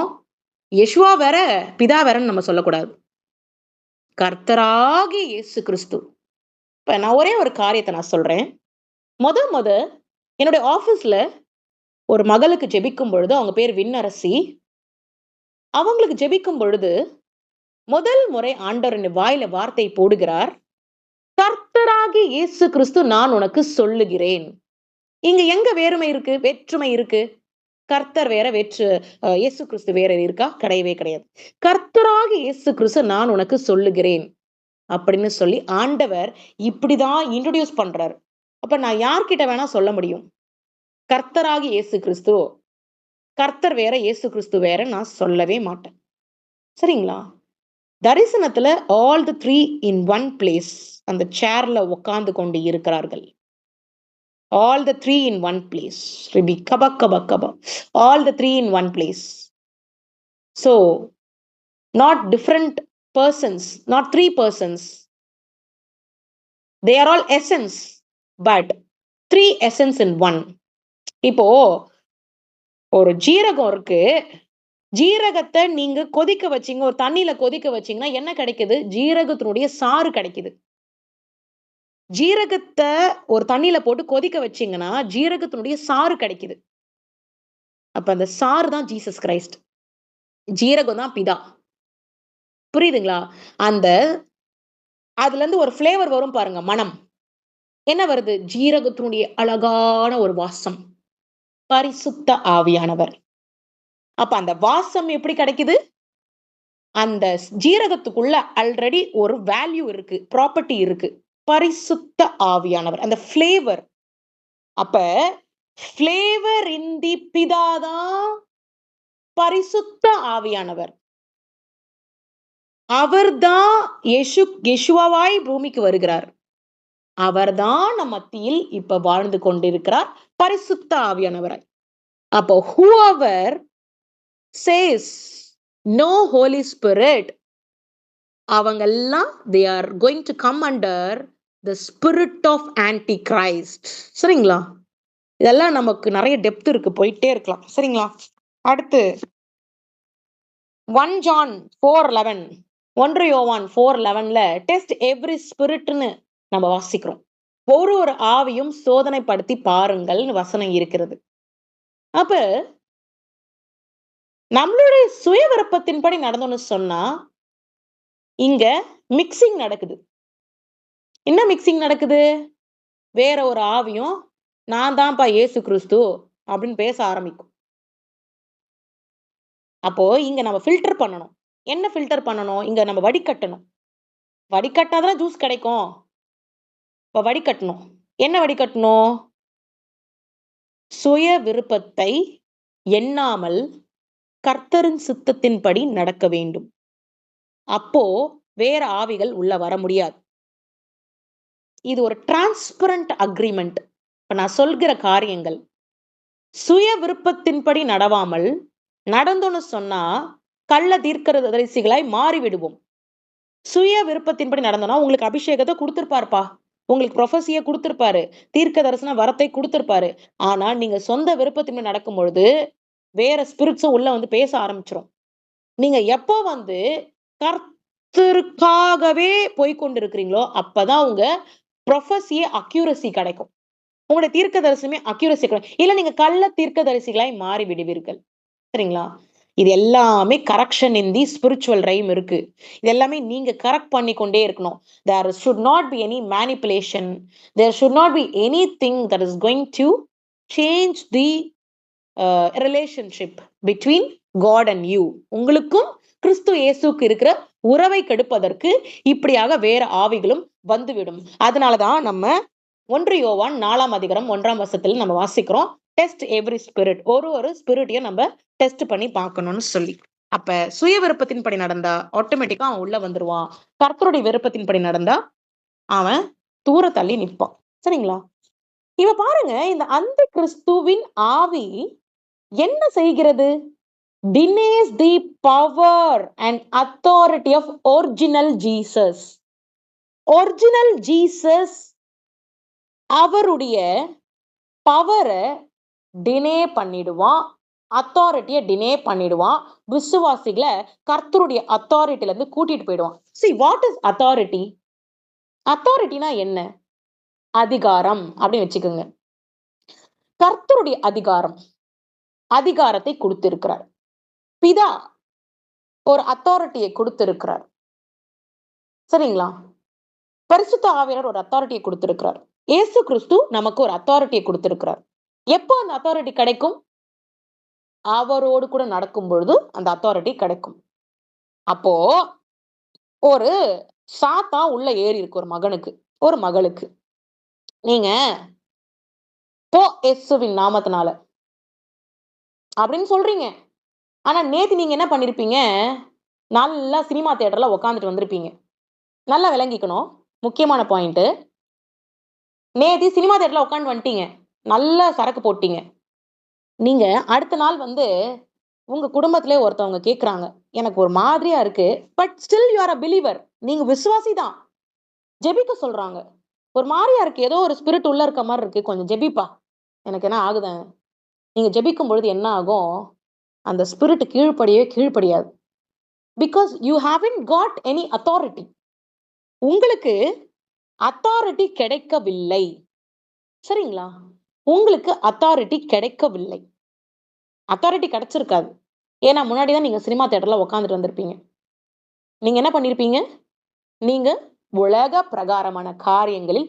யெஷுவா வேற, பிதா வேறன்னு நம்ம சொல்லக்கூடாது. கர்த்தராகிய இயேசு கிறிஸ்து. இப்ப நான் ஒரே ஒரு காரியத்த நான் சொல்றேன். மொத என்னுடைய ஆபீஸ்ல ஒரு மகளுக்கு ஜெபிக்கும் பொழுது, அவங்க பேர் விண்ணரசி. அவங்களுக்கு ஜெபிக்கும் பொழுது, முதல் முறை ஆண்டவர் என் வாயில வார்த்தை போடுகிறார். கர்த்தராகிய இயேசு கிறிஸ்து நான் உனக்கு சொல்லுகிறேன். இங்க எங்க வேறுமை இருக்கு? வேற்றுமை இருக்கு. கர்த்தர் வேற, இயேசு கிறிஸ்து வேற இருக்கா? கிடையவே கிடையாது. கர்த்தராகிய இயேசு கிறிஸ்து நான் உனக்கு சொல்லுகிறேன் அப்படின்னு சொல்லி ஆண்டவர் இப்படிதான் இன்ட்ரோடியூஸ் பண்றாரு. அப்ப நான் யார்கிட்ட வேணா சொல்ல முடியும். கர்த்தராகிய இயேசு கிறிஸ்து, கர்த்தர் வேற, இயேசு கிறிஸ்து வேற நான் சொல்லவே மாட்டேன். சரிங்களா? தரிசனத்துல all the 3 in one place அந்த சேர்ல உட்கார்ந்து கொண்டு இருக்கிறார்கள். All the 3 in one place. Ribi kaba kaba kaba. All the 3 in one place. So, not different persons, not 3 persons. They are all essence, but 3 essence in one. இப்போ ஒரு ஜீரகம் இருக்கு. ஜீரகத்தை நீங்க கொதிக்க வச்சீங்க, ஒரு தண்ணியில கொதிக்க வச்சீங்கன்னா என்ன கிடைக்குது? ஜீரகத்தினுடைய சாறு கிடைக்குது. ஜீரகத்தை ஒரு தண்ணியில போட்டு கொதிக்க வச்சீங்கன்னா ஜீரகத்தினுடைய சாறு கிடைக்குது. அப்ப அந்த சாறு தான் ஜீசஸ் கிரைஸ்ட். ஜீரகம் தான் பிதா. புரியுதுங்களா? அந்த அதுல இருந்து ஒரு ஃப்ளேவர் வரும் பாருங்க, மனம். என்ன வருது? ஜீரகத்தினுடைய அழகான ஒரு வாசம். பரிசுத்த ஆவியானவர். அப்ப அந்த வாசம் எப்படி கிடைக்குது? அந்த ஜீரகத்துக்குள்ள ஆல்ரெடி ஒரு வேல்யூ இருக்கு, ப்ராப்பர்ட்டி இருக்கு. பரிசுத்த ஆவியானவர். அந்த ஃப்ளேவர். அப்ப ஃப்ளேவர் இன் தி பிதா தான் பரிசுத்த ஆவியானவர். அவர்தான் யெஷுவாவாய் பூமிக்கு வருகிறார். அவர்தான் நம் மத்தியில் இப்ப வாழ்ந்து கொண்டிருக்கிறார், பரிசுத்த ஆவியானவராய். அப்போ whoever says no Holy Spirit, அவங்கெல்லாம் they are going to come under the spirit of Antichrist. சரிங்களா? இதெல்லாம் நமக்கு நிறைய டெப்த் இருக்கு, போயிட்டே இருக்கலாம். சரிங்களா? அடுத்து 1 John 4:11, 1 யோவான் 4:11ல டெஸ்ட் எவ்ரி ஸ்பிரிட்னு நம்ம வாசிக்கிறோம். ஒரு ஆவியும் சோதனைப்படுத்தி பாருங்கள்னு வசனம் இருக்கிறது. அப்ப நம்மளுடைய சுய விருப்பத்தின்படி நடந்தோம்னு சொன்னா இங்க மிக்சிங் நடக்குது. என்ன மிக்சிங் நடக்குது? வேற ஒரு ஆவியும் நான் தான்ப்பா இயேசு கிறிஸ்து அப்படின்னு பேச ஆரம்பிக்கும். அப்போ இங்க நம்ம ஃபில்டர் பண்ணணும். என்ன ஃபில்டர் பண்ணணும்? இங்க நம்ம வடிகட்டணும். வடிகட்டாதான் ஜூஸ் கிடைக்கும். இப்ப வடிகட்டணும். என்ன வடிகட்டணும்? சுய விருப்பத்தை எண்ணாமல் கர்த்தரின் சித்தத்தின்படி நடக்க வேண்டும். அப்போ வேற ஆவிகள் உள்ள வர முடியாது. இது ஒரு டிரான்ஸ்பரண்ட் அக்ரிமெண்ட். இப்ப நான் சொல்கிற காரியங்கள் சுய விருப்பத்தின்படி நடவாமல் நடந்தோன்னு சொன்னா கள்ள தீர்க்கதரிசிகளாய் மாறிவிடுவோம். சுய விருப்பத்தின்படி நடந்தோம்னா உங்களுக்கு அபிஷேகத்தை கொடுத்திருப்பாருப்பா, உங்களுக்கு ப்ரொஃபசிய கொடுத்திருப்பாரு, தீர்க்க தரிசன வரத்தை கொடுத்திருப்பாரு. ஆனா நீங்க சொந்த விருப்பத்தின்படி நடக்கும் பொழுது வேற ஸ்பிரிட்ஸும் உள்ள பேச ஆரம்பிச்சிரும். நீங்க எப்போ கர்த்தருக்காகவே போய்கொண்டிருக்கிறீங்களோ அப்பதான் உங்க ப்ரொஃபசிய அக்யூரசி கிடைக்கும். உங்களுடைய தீர்க்க தரிசனமே அக்யூரசி கிடைக்கும். இல்ல நீங்க கள்ள தீர்க்க தரிசிகளாய் மாறி விடுவீர்கள். சரிங்களா? இது எல்லாமே கரெக்ஷன் இன் தி ஸ்பிரிச்சுவல் ரைம் இருக்கு. இது எல்லாமே நீங்க கரெக்ட் பண்ணிக்கொண்டே இருக்கணும். There should not be any manipulation. There should not be anything that is going to change the relationship between God and you. உங்களுக்கும் கிறிஸ்து இயேசுக்கு இருக்கிற உறவை கெடுப்பதற்கு இப்படியாக வேற ஆவிகளும் வந்துவிடும். அதனாலதான் நம்ம 1 யோவான் 4ஆம் அதிகாரம் 1ஆம் வசனத்துல நம்ம வாசிக்கிறோம், டெஸ்ட் எவ்ரி ஸ்பிரிட். ஒரு ஸ்பிரிட்டையும் நம்ம டெஸ்ட் பண்ணி பார்க்கணும்னு சொல்லி. அப்ப சுய விருப்பத்தின்படி நடந்தா ஆட்டோமேட்டிக்கா அவன் உள்ள வந்துருவான். கர்த்தருடைய விருப்பத்தின்படி நடந்தா அவன் தூர தள்ளி நிற்பான். சரிங்களா? இவ பாருங்க, இந்த அந்த கிறிஸ்துவின் ஆவி என்ன செய்கிறது? denies the power and authority of original Jesus. Original Jesus அவருடைய பவரை டினே பண்ணிடுவான், அத்தாரிட்டியை டினே பண்ணிடுவான், விசுவாசிகளை கர்த்தருடைய அத்தாரிட்டில இருந்து கூட்டிட்டு போயிடுவான். See, what is authority? அத்தாரிட்டினா என்ன? அதிகாரம் அப்படின்னு வச்சுக்கோங்க. கர்த்தருடைய அதிகாரத்தை கொடுத்திருக்கிறார். பிதா ஒரு அத்தாரிட்டியை கொடுத்திருக்கிறார். சரிங்களா? பரிசுத்த ஆவியானவர் ஒரு அத்தாரிட்டியை கொடுத்திருக்கிறார். இயேசு கிறிஸ்து நமக்கு ஒரு அத்தாரிட்டியை கொடுத்திருக்கிறார். எப்போ அந்த அத்தாரிட்டி கிடைக்கும்? அவரோடு கூட நடக்கும் பொழுது அந்த அத்தாரிட்டி கிடைக்கும். அப்போ ஒரு சாத்தா உள்ள ஏறி இருக்கு ஒரு மகனுக்கு, ஒரு மகளுக்கு. நீங்க போ இயேசுவின் நாமத்தினால அப்படின்னு சொல்றீங்க. ஆனா நேத்து நீங்க என்ன பண்ணிருப்பீங்க? நல்லா சினிமா தியேட்டர்ல உட்காந்துட்டு வந்திருப்பீங்க. நல்லா விளங்கிக்கணும், முக்கியமான பாயிண்ட். நேத்து சினிமா தியேட்டர்ல உட்காந்து வந்துட்டீங்க, நல்லா சரக்கு போட்டீங்க. நீங்க அடுத்த நாள் உங்க குடும்பத்திலே ஒருத்தவங்க கேக்குறாங்க, எனக்கு ஒரு மாதிரியா இருக்கு, but still you are a believer. நீங்க விசுவாசி தான். ஜெபிக்க சொல்றாங்க. ஒரு மாதிரியா இருக்கு, ஏதோ ஒரு ஸ்பிரிட் உள்ள இருக்க மாதிரி இருக்கு, கொஞ்சம் ஜெபிப்பா, எனக்கு என்ன ஆகுதேன். நீங்க ஜெபிக்கும் பொழுது என்ன ஆகும்? அந்த ஸ்பிரிட் கீழ்ப்படியாது. Because you haven't got any authority. உங்களுக்கு அத்தாரிட்டி கிடைக்கவில்லை. சரிங்களா? உங்களுக்கு அத்தாரிட்டி கிடைக்கவில்லை. அத்தாரிட்டி கிடைச்சிருக்காது. ஏன்னா முன்னாடிதான் நீங்க சினிமா தியேட்டர்ல உட்காந்துட்டு வந்திருப்பீங்க. நீங்க என்ன பண்ணிருப்பீங்க? நீங்க உலக பிரகாரமான காரியங்களில்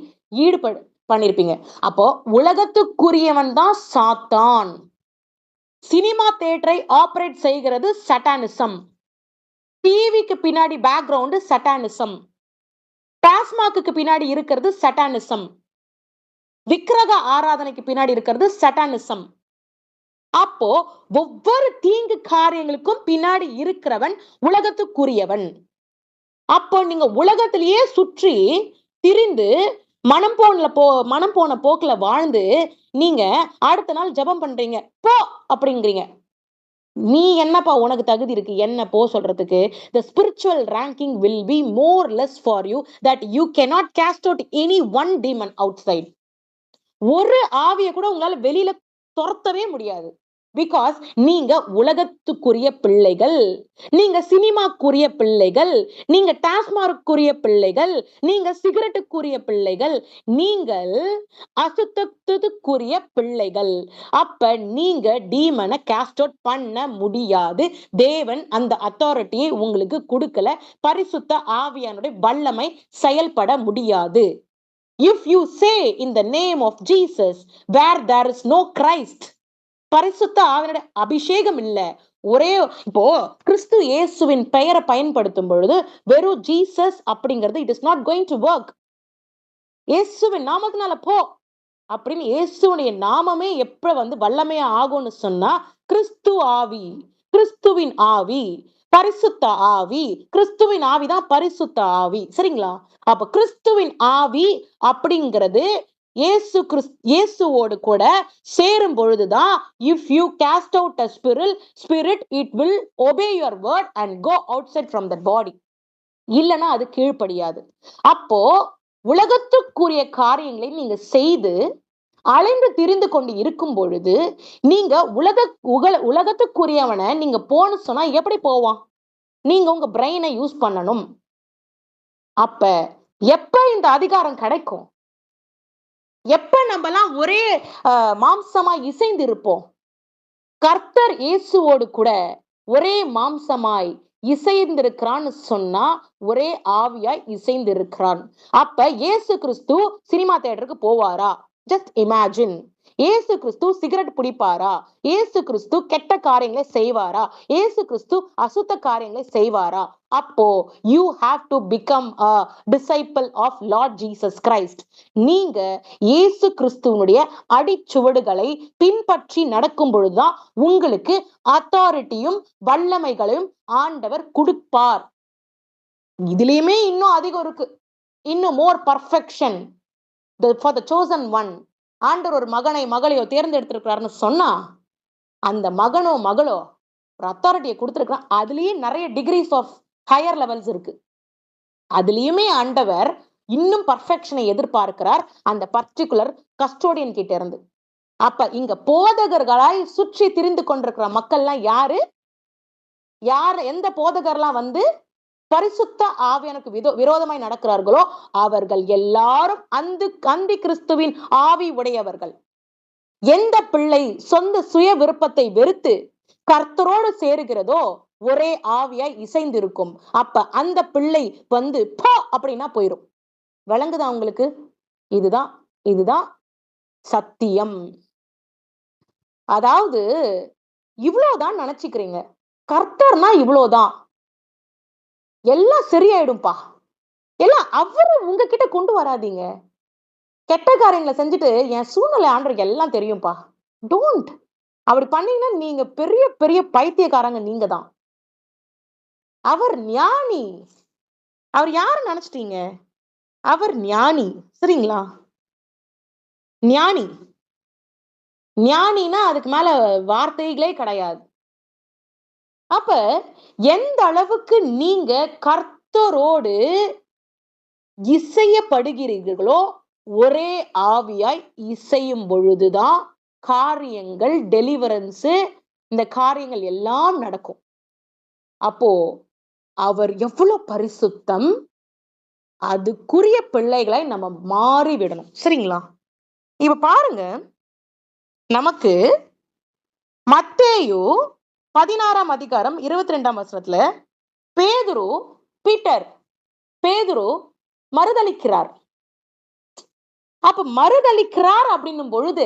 பண்ணிருப்பீங்க. அப்போ உலகத்துக்குரியவன் தான் சாத்தான். சினிமா தியேட்டரை ஆபரேட் செய்கிறது சட்டானிசம். டிவிக்கு பின்னாடி பேக்ரவுண்ட் சட்டானிசம். டாஸ்மாக்கு பின்னாடி இருக்கிறது சட்டானிசம். விக்கிரக ஆராதனைக்கு பின்னாடி இருக்கிறது சட்டானிசம். அப்போ ஒவ்வொரு தீங்கு காரியங்களுக்கும் பின்னாடி இருக்கிறவன் உலகத்துக்குரியவன். அப்போ நீங்க உலகத்திலேயே சுற்றி திரிந்து மனம் போன போக்குல வாழ்ந்து நீங்க அடுத்த நாள் ஜெபம் பண்றீங்க, போ அப்படிங்கிறீங்க. நீ என்னப்பா உனக்கு தகுதி இருக்கு என்ன போ சொல்றதுக்கு? The spiritual ranking will be more less for you that you cannot cast out any one demon outside. ஒரு ஆவிய கூட உங்களால வெளியில துரத்தவே முடியாது. பிகாஸ் நீங்க உலகத்துக்குரிய பிள்ளைகள், நீங்க சினிமாக்குரிய பிள்ளைகள், நீங்க டாஸ்மார்க்குரிய பிள்ளைகள், நீங்க சிகரெட்டுக்குரிய பிள்ளைகள், நீங்கள் அசுத்தத்துக்குரிய பிள்ளைகள். அப்ப நீங்க டீமனை காஸ்ட் அவுட் பண்ண முடியாது. தேவன் அந்த அத்தாரிட்டியை உங்களுக்கு கொடுக்கல. பரிசுத்த ஆவியானுடைய வல்லமை செயல்பட முடியாது. If you say in the name of Jesus where there is no Christ, பரிசுத்த ஆவியானுடைய அபிஷேகம் இல்ல. இப்போ கிறிஸ்து இயேசுவின் பெயரை பயன்படுத்தும் பொழுது வெறும் ஜீசஸ் அப்படிங்கிறது it is not going to work. இயேசுவின் நாமத்தினால போ அப்படின்னு இயேசுடைய நாமமே எப்ப வல்லமையா ஆகும்னு சொன்னா கிறிஸ்துவின் ஆவி, பரிசுத்த ஆவி. கிறிஸ்துவின் ஆவிதான் பரிசுத்த ஆவி. சரிங்களா? அப்ப கிறிஸ்துவின் ஆவி அப்படிங்கிறது இயேசுவோடு கூட சேரும் பொழுதுதான் if you cast out a spirit it will obey your word and go outside from that body. இல்லனா அது கீழ்ப்படியாது. அப்போ உலகத்துக்குரிய காரியங்களை நீங்க செய்து அலைந்து திரிந்து கொண்டு இருக்கும் பொழுது நீங்க உலகத்துக்குரியவனை நீங்க போன்னு சொன்னா எப்படி போவான்? நீங்க உங்க பிரெயினை யூஸ் பண்ணணும். அப்ப எப்ப இந்த அதிகாரம் கிடைக்கும்? எப்ப நம்மலாம் ஒரே மாம்சமாய் இசைந்து இருப்போம்? கர்த்தர் இயேசுவோடு கூட ஒரே மாம்சமாய் இசைந்திருக்கிறான்னு சொன்னா ஒரே ஆவியாய் இசைந்திருக்கிறான். அப்ப இயேசு கிறிஸ்து சினிமா தியேட்டருக்கு போவாரா? Just imagine. Yesu Kristu cigarette பிடிப்பாரா? ஏசு கிறிஸ்து கெட்ட காரியங்களை செய்வாரா? ஏசு கிறிஸ்து அசுத்த காரியங்களை செய்வாரா? அப்போ you have to become a disciple of Lord Jesus Christ. நீங்க இயேசு கிறிஸ்துவனுடைய அடிச்சுவடுகளை பின்பற்றி நடக்கும் பொழுதுதான் உங்களுக்கு அத்தாரிட்டியும் வல்லமைகளையும் ஆண்டவர் கொடுப்பார். இதுலயுமே இன்னும் அதிகம் இருக்கு. இன்னும் more perfection for the chosen one. ஆண்டவர் ஒரு மகனை மகளையோ தேர்ந்தெடுத்திருக்கிறாருன்னு சொன்னா அந்த மகனோ மகளோ ஒரு அத்தாரிட்டியை கொடுத்திருக்கிறான். அதுலயே நிறைய டிகிரிஸ் ஆஃப் ஹையர் லெவல்ஸ் இருக்கு. அதுலயுமே ஆண்டவர் இன்னும் பர்ஃபெக்ஷனை எதிர்பார்க்கிறார் அந்த பர்டிகுலர் கஸ்டோடியன் கிட்ட இருந்து. அப்ப இங்க போதகர்களாய் சுற்றி திரிந்து கொண்டிருக்கிற மக்கள்லாம் யாரு? எந்த போதகர்லாம் வந்து பரிசுத்த ஆவியானுக்கு விரோதமாய் நடக்கிறார்களோ அவர்கள் எல்லாரும் அந்தி கிறிஸ்துவின் ஆவி உடையவர்கள். எந்த பிள்ளை சொந்த சுய விருப்பத்தை வெறுத்து கர்த்தரோடு சேருகிறதோ ஒரே ஆவியாய் இசைந்திருக்கும். அப்ப அந்த பிள்ளை வந்து போ அப்படின்னா போயிரும். விளங்குதா உங்களுக்கு? இதுதான் சத்தியம். அதாவது இவ்வளவுதான் நினைச்சுக்கிறீங்க. கர்த்தர்னா இவ்வளவுதான், எல்லாம் சரியாயிடும்பா, எல்லாம் அவரு உங்ககிட்ட கொண்டு வராதீங்க. கெட்ட காரியங்களை செஞ்சுட்டு என் சூழ்நிலை ஆண்டவருக்கு எல்லாம் தெரியும்பா, டோன்ட். அப்படி பண்ணீங்கன்னா நீங்க பெரிய பெரிய பைத்தியக்காரங்க. நீங்க தான். அவர் ஞானி. அவர் யாரு நினைச்சிட்டீங்க? அவர் ஞானி. சரிங்களா? ஞானி. ஞானினா அதுக்கு மேல வார்த்தைகளே கிடையாது. அப்ப எந்த அளவுக்கு நீங்க கர்த்தரோடு இசையப்படுகிறீர்களோ ஒரே ஆவியாய் இசையும் பொழுதுதான் காரியங்கள், டெலிவரன்ஸ், இந்த காரியங்கள் எல்லாம் நடக்கும். அப்போ அவர் எவ்வளவு பரிசுத்தம், அதுக்குரிய பிள்ளைகளை நம்ம மாறிவிடணும். சரிங்களா? இப்ப பாருங்க, நமக்கு மத்தேயு 16 அதிகாரம் 22 வசனத்துல பேதுரு மறுதளிக்கிறார். அப்ப மறுதளிக்கிறார் அப்படின்னும் பொழுது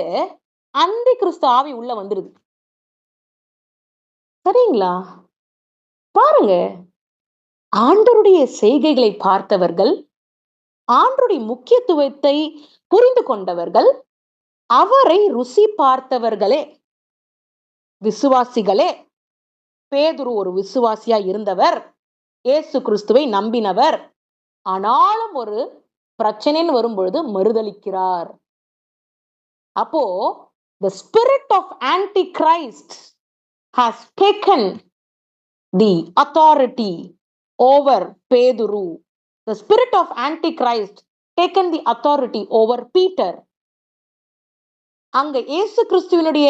அந்தி கிறிஸ்து ஆவி உள்ள வந்துருது. சரிங்களா? பாருங்க, ஆண்டவருடைய செய்கைகளை பார்த்தவர்கள், ஆண்டவருடைய முக்கியத்துவத்தை புரிந்து கொண்டவர்கள், அவரை ருசி பார்த்தவர்களே, விசுவாசிகளே. பேதுரு ஒரு விசுவாசியா இருந்தவர், இயேசு கிறிஸ்துவை நம்பினவர். ஆனாலும் ஒரு பிரச்சனைன்னு வரும்பொழுது மறுதளிக்கிறார். அப்போ the spirit of antichrist has taken the authority over Peduru. The spirit of antichrist taken the authority over Peter. அங்க இயேசு கிறிஸ்துவினுடைய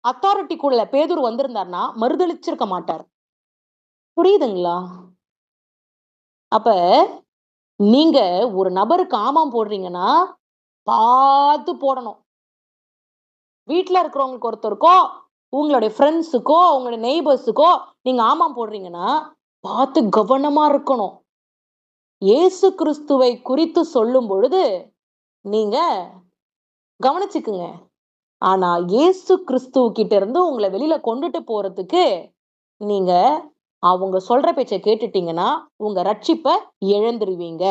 அத்தாரிட்டிக்குள்ள பேதுரு வந்திருந்தார்னா மறுதளிச்சிருக்க மாட்டார். புரியுதுங்களா? அப்ப நீங்க ஒரு நபருக்கு ஆமாம் போடுறீங்கன்னா பார்த்து போடணும். வீட்டுல இருக்கிறவங்களுக்கு ஒருத்தருக்கோ, உங்களுடைய ஃப்ரெண்ட்ஸுக்கோ, உங்களுடைய நெய்பர்ஸுக்கோ நீங்க ஆமாம் போடுறீங்கன்னா பார்த்து கவனமா இருக்கணும். இயேசு கிறிஸ்துவை குறித்து சொல்லும் பொழுது நீங்க கவனிச்சுக்குங்க. ஆனா இயேசு கிறிஸ்துவ கிட்ட இருந்து உங்களை வெளியில கொண்டுட்டு போறதுக்கு நீங்க அவங்க சொல்ற பேச்சை கேட்டுட்டீங்கன்னா உங்க ரட்சிப்பை இழந்துருவீங்க.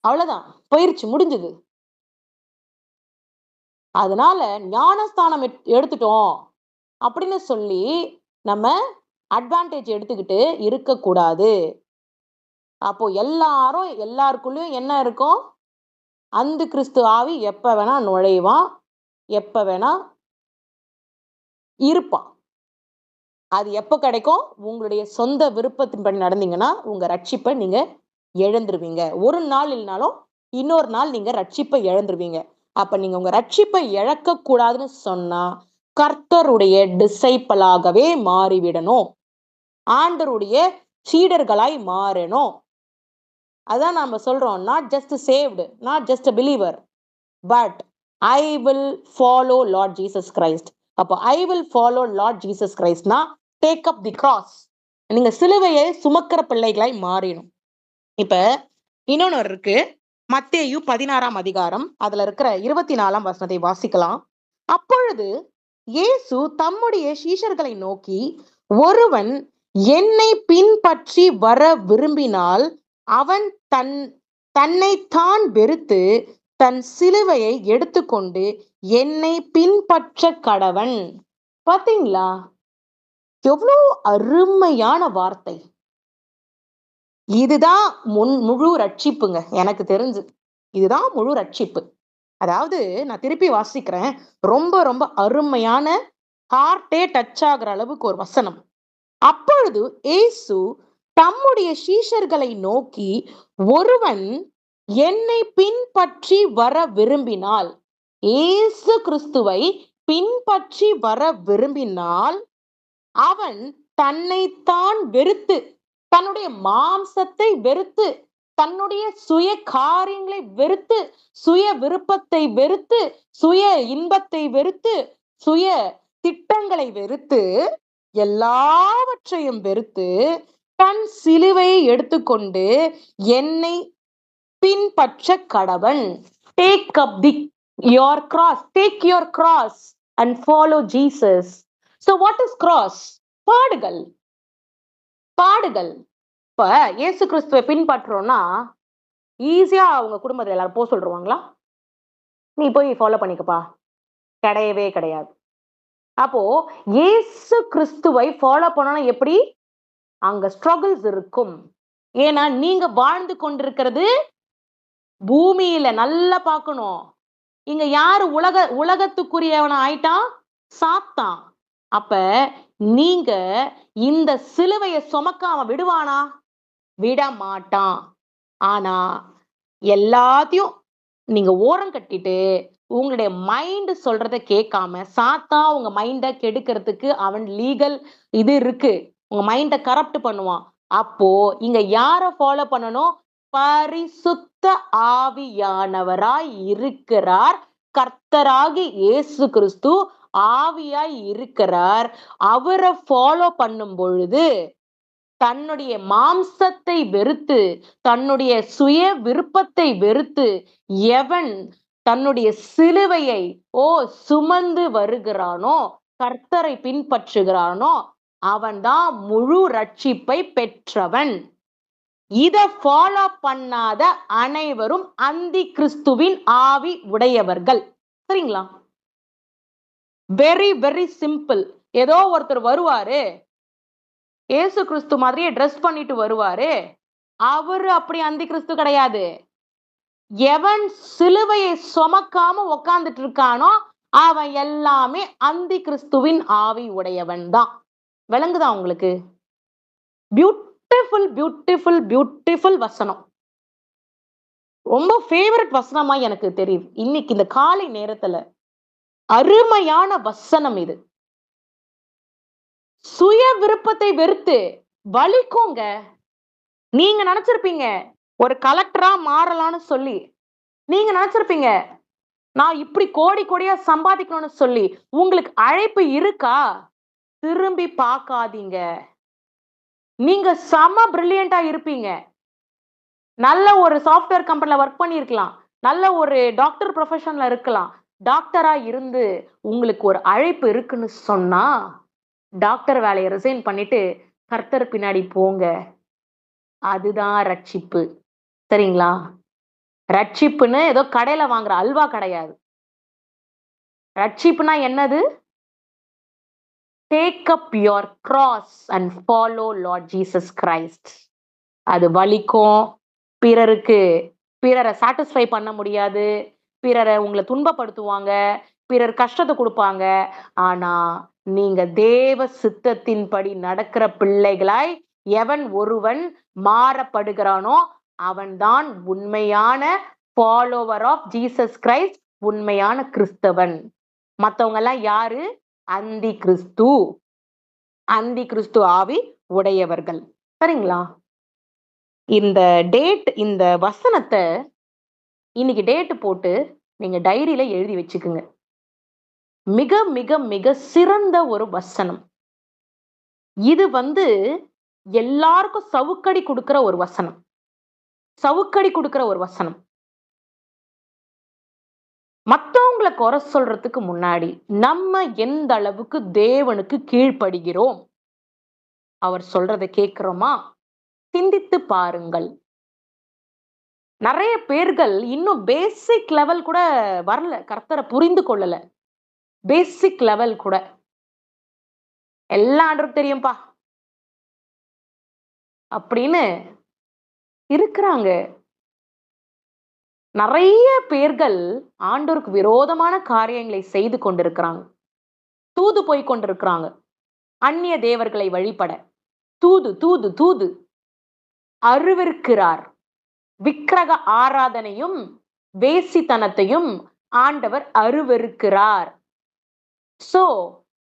அவ்வளவுதான், போயிருச்சு, முடிஞ்சது. அதனால ஞானஸ்தானம் எடுத்துட்டோம் அப்படின்னு சொல்லி நம்ம அட்வான்டேஜ் எடுத்துக்கிட்டு இருக்கக்கூடாது. அப்போ எல்லாருக்குள்ளயும் என்ன இருக்கும்? அந்து கிறிஸ்து ஆவி எப்ப வேணா நுழைவான், எப்ப வேணா இருப்பான். அது எப்ப கிடைக்கும்? உங்களுடைய சொந்த விருப்பத்தின்படி நடந்தீங்கன்னா உங்க ரட்சிப்பை நீங்க இழந்துருவீங்க. ஒரு நாள் இல்லைனாலும் இன்னொரு நாள் நீங்க ரட்சிப்பை இழந்துருவீங்க. அப்ப நீங்க உங்க ரட்சிப்பை இழக்க கூடாதுன்னு சொன்னா கர்த்தருடைய டிசைபிளாகவே மாறிவிடணும். ஆண்டருடைய சீடர்களாய் மாறணும். அதான் நாம சொல்றோம், not just saved, not just a believer, but I will follow Lord Jesus Christ. அப்போ I will follow Lord Jesus கிரைஸ்ட்னா டேக் அப் தி கிராஸ். நீங்க சிலுவையை சுமக்கிற பிள்ளைகளாய் மாறிடும். இப்ப இன்னொன்னு இருக்கு, மத்தேயு 16ஆம் அதிகாரம் அதுல இருக்கிற 24ஆம் வசனத்தை வாசிக்கலாம். அப்பொழுது இயேசு தம்முடைய சீஷர்களை நோக்கி, ஒருவன் என்னை பின்பற்றி வர விரும்பினால் அவன் தன்னைத்தான் வெறுத்து தன் சிலுவையை எடுத்துக்கொண்டு என்னை பின்பற்ற கடவன். பாத்தீங்களா, எவ்வளவு அருமையான வார்த்தை. இதுதான் முழு ரட்சிப்புங்க. எனக்கு தெரிஞ்சு இதுதான் முழு ரட்சிப்பு. அதாவது நான் திருப்பி வாசிக்கிறேன். ரொம்ப ரொம்ப அருமையான, ஹார்ட்டே டச் ஆகிற அளவுக்கு ஒரு வசனம். அப்பொழுது இயேசு தம்முடைய சீஷர்களை நோக்கி, ஒருவன் என்னை பின்பற்றி வர விரும்பினால், இயேசு கிறிஸ்துவை பின்பற்றி வர விரும்பினால் அவன் தன்னைத்தான் வெறுத்து, தன்னுடைய மாம்சத்தை வெறுத்து, தன்னுடைய சுய காரியங்களை வெறுத்து, சுய விருப்பத்தை வெறுத்து, சுய இன்பத்தை வெறுத்து, சுய திட்டங்களை வெறுத்து, எல்லாவற்றையும் வெறுத்து தன் சிலுவையை எடுத்துக்கொண்டு என்னை பின்பற்ற கடவன். Take up your cross. Take your cross and follow Jesus. So what is cross? பாடுகள். பாடுகள். இப்ப இயேசு கிறிஸ்துவை பின்பற்றோம்னா ஈஸியா அவங்க குடும்பத்துல எல்லாரும் போக சொல்றாங்களா? நீ போய் ஃபாலோ பண்ணிக்கப்பா. கிடையவே கிடையாது. அப்போ இயேசு கிறிஸ்துவை ஃபாலோ பண்ணனா எப்படி? அங்க ஸ்ட்ரகிள்ஸ் இருக்கும். ஏன்னா நீங்க வாழ்ந்து கொண்டிருக்கிறது பூமியில. நல்லா பார்க்கணும். இங்க யாரு உலகத்துக்குரியவன ஆயிட்டான்? சாத்தான். அப்ப நீங்க இந்த சிலுவையை சுமக்காம விடுவானா? விட மாட்டான். ஆனா எல்லாத்தையும் நீங்க ஓரம் கட்டிட்டு உங்களுடைய மைண்ட் சொல்றத கேட்காம, சாத்தான் உங்க மைண்ட கெடுக்கிறதுக்கு அவன் லீகல் இது இருக்கு. உங்க மைண்ட கரப்ட் பண்ணுவான். அப்போ இங்க யார ஃபாலோ பண்ணணும்? பரிசுத்த ஆவியானவராய் இருக்கிறார். கர்த்தராகி இயேசு கிறிஸ்து ஆவியாய் இருக்கிறார். அவரை ஃபாலோ பண்ணும் பொழுது தன்னுடைய மாம்சத்தை வெறுத்து, தன்னுடைய சுய விருப்பத்தை வெறுத்து, எவன் தன்னுடைய சிலுவையை சுமந்து வருகிறானோ, கர்த்தரை பின்பற்றுகிறானோ, அவன்தான் முழு ரட்சிப்பை பெற்றவன். இத ஃபாலோ பண்ணாத அனைவரும் அந்தி கிறிஸ்துவின் ஆவி உடையவர்கள். சரிங்களா? Very very simple. ஏதோ ஒருத்தர் வருவாரு, இயேசு கிறிஸ்து மாதிரியே ட்ரெஸ் பண்ணிட்டு வருவாரு, அவரு அப்படி அந்தி கிறிஸ்து கிடையாது. எவன் சிலுவையை சுமக்காம உக்காந்துட்டு இருக்கானோ அவன் எல்லாமே அந்தி கிறிஸ்துவின் ஆவி உடையவன் தான். விளங்குதா உங்களுக்கு? பியூட்டிஃபுல் பியூட்டிஃபுல் பியூட்டிஃபுல் வசனம். ரொம்ப ஃபேவரட் வசனமா எனக்கு தெரியுது இன்னைக்கு இந்த காலை நேரத்துல. அருமையான வசனம் இது. சுய விருப்பத்தை வெறுத்து வலிக்குங்க. நீங்க நினைச்சிருப்பீங்க ஒரு கலெக்டரா மாறலாம்னு சொல்லி, நீங்க நினைச்சிருப்பீங்க நான் இப்படி கோடி கோடியா சம்பாதிக்கணும்னு சொல்லி. உங்களுக்கு அழைப்பு இருக்கா? திரும்பி பார்க்காதீங்க. நீங்க செம பிரில்லியண்டா இருப்பீங்க. நல்ல ஒரு சாஃப்ட்வேர் கம்பெனில ஒர்க் பண்ணிருக்கலாம், நல்ல ஒரு டாக்டர் ப்ரொஃபஷன்ல இருக்கலாம். டாக்டரா இருந்து உங்களுக்கு ஒரு அழைப்பு இருக்குன்னு சொன்னா டாக்டர் வேலையை ரிசைன் பண்ணிட்டு கர்த்தர் பின்னாடி போங்க. அதுதான் ரட்சிப்பு. சரிங்களா? ரட்சிப்புன்னு ஏதோ கடையில வாங்குற அல்வா கிடையாது. ரட்சிப்புனா என்னது? Take up your cross and follow Lord Jesus Christ. அது வலிக்கும். பிறரை சாட்டிஸ்ஃபை பண்ண முடியாது. பிறரை உங்களை துன்பப்படுத்துவாங்க, பிறர் கஷ்டத்தை கொடுப்பாங்க. ஆனா நீங்க தேவ சித்தத்தின்படி நடக்கிற பிள்ளைகளாய் எவன் ஒருவன் மாறப்படுகிறானோ அவன்தான் உண்மையான ஃபாலோவர் ஆஃப் ஜீசஸ் கிரைஸ்ட், உண்மையான கிறிஸ்தவன். மத்தவங்க எல்லாம் யாரு? அந்தி கிறிஸ்து. அந்தி கிறிஸ்து ஆவி உடையவர்கள். சரிங்களா? இந்த வசனத்தை இன்னைக்கு டேட் போட்டு நீங்க டைரியில எழுதி வச்சுக்குங்க. மிக மிக மிக சிறந்த ஒரு வசனம் இது. எல்லாருக்கும் சவுக்கடி கொடுக்கிற ஒரு வசனம். சவுக்கடி கொடுக்கிற ஒரு வசனம். மத்தவங்கள குறை சொல்றதுக்கு முன்னாடி நம்ம எந்த அளவுக்கு தேவனுக்கு கீழ்ப்படுகிறோம், அவர் சொல்றத கேட்கிறோமா? சிந்தித்து பாருங்கள். நிறைய பேர்கள் இன்னும் பேசிக் லெவல் கூட வரல. கர்த்தரை புரிந்து கொள்ளல. பேசிக் லெவல் கூட. எல்லாம் ஆண்டவருக்கு தெரியும்பா அப்படின்னு இருக்கிறாங்க. நிறைய பேர்கள் ஆண்டவருக்கு விரோதமான காரியங்களை செய்து கொண்டிருக்கிறாங்க. தூது போய் கொண்டிருக்கிறாங்க. அந்நிய தேவர்களை வழிபட. தூது தூது தூது. அருவருக்கிறார். விக்கிரக ஆராதனையும் வேசித்தனத்தையும் ஆண்டவர் அருவருக்கிறார். So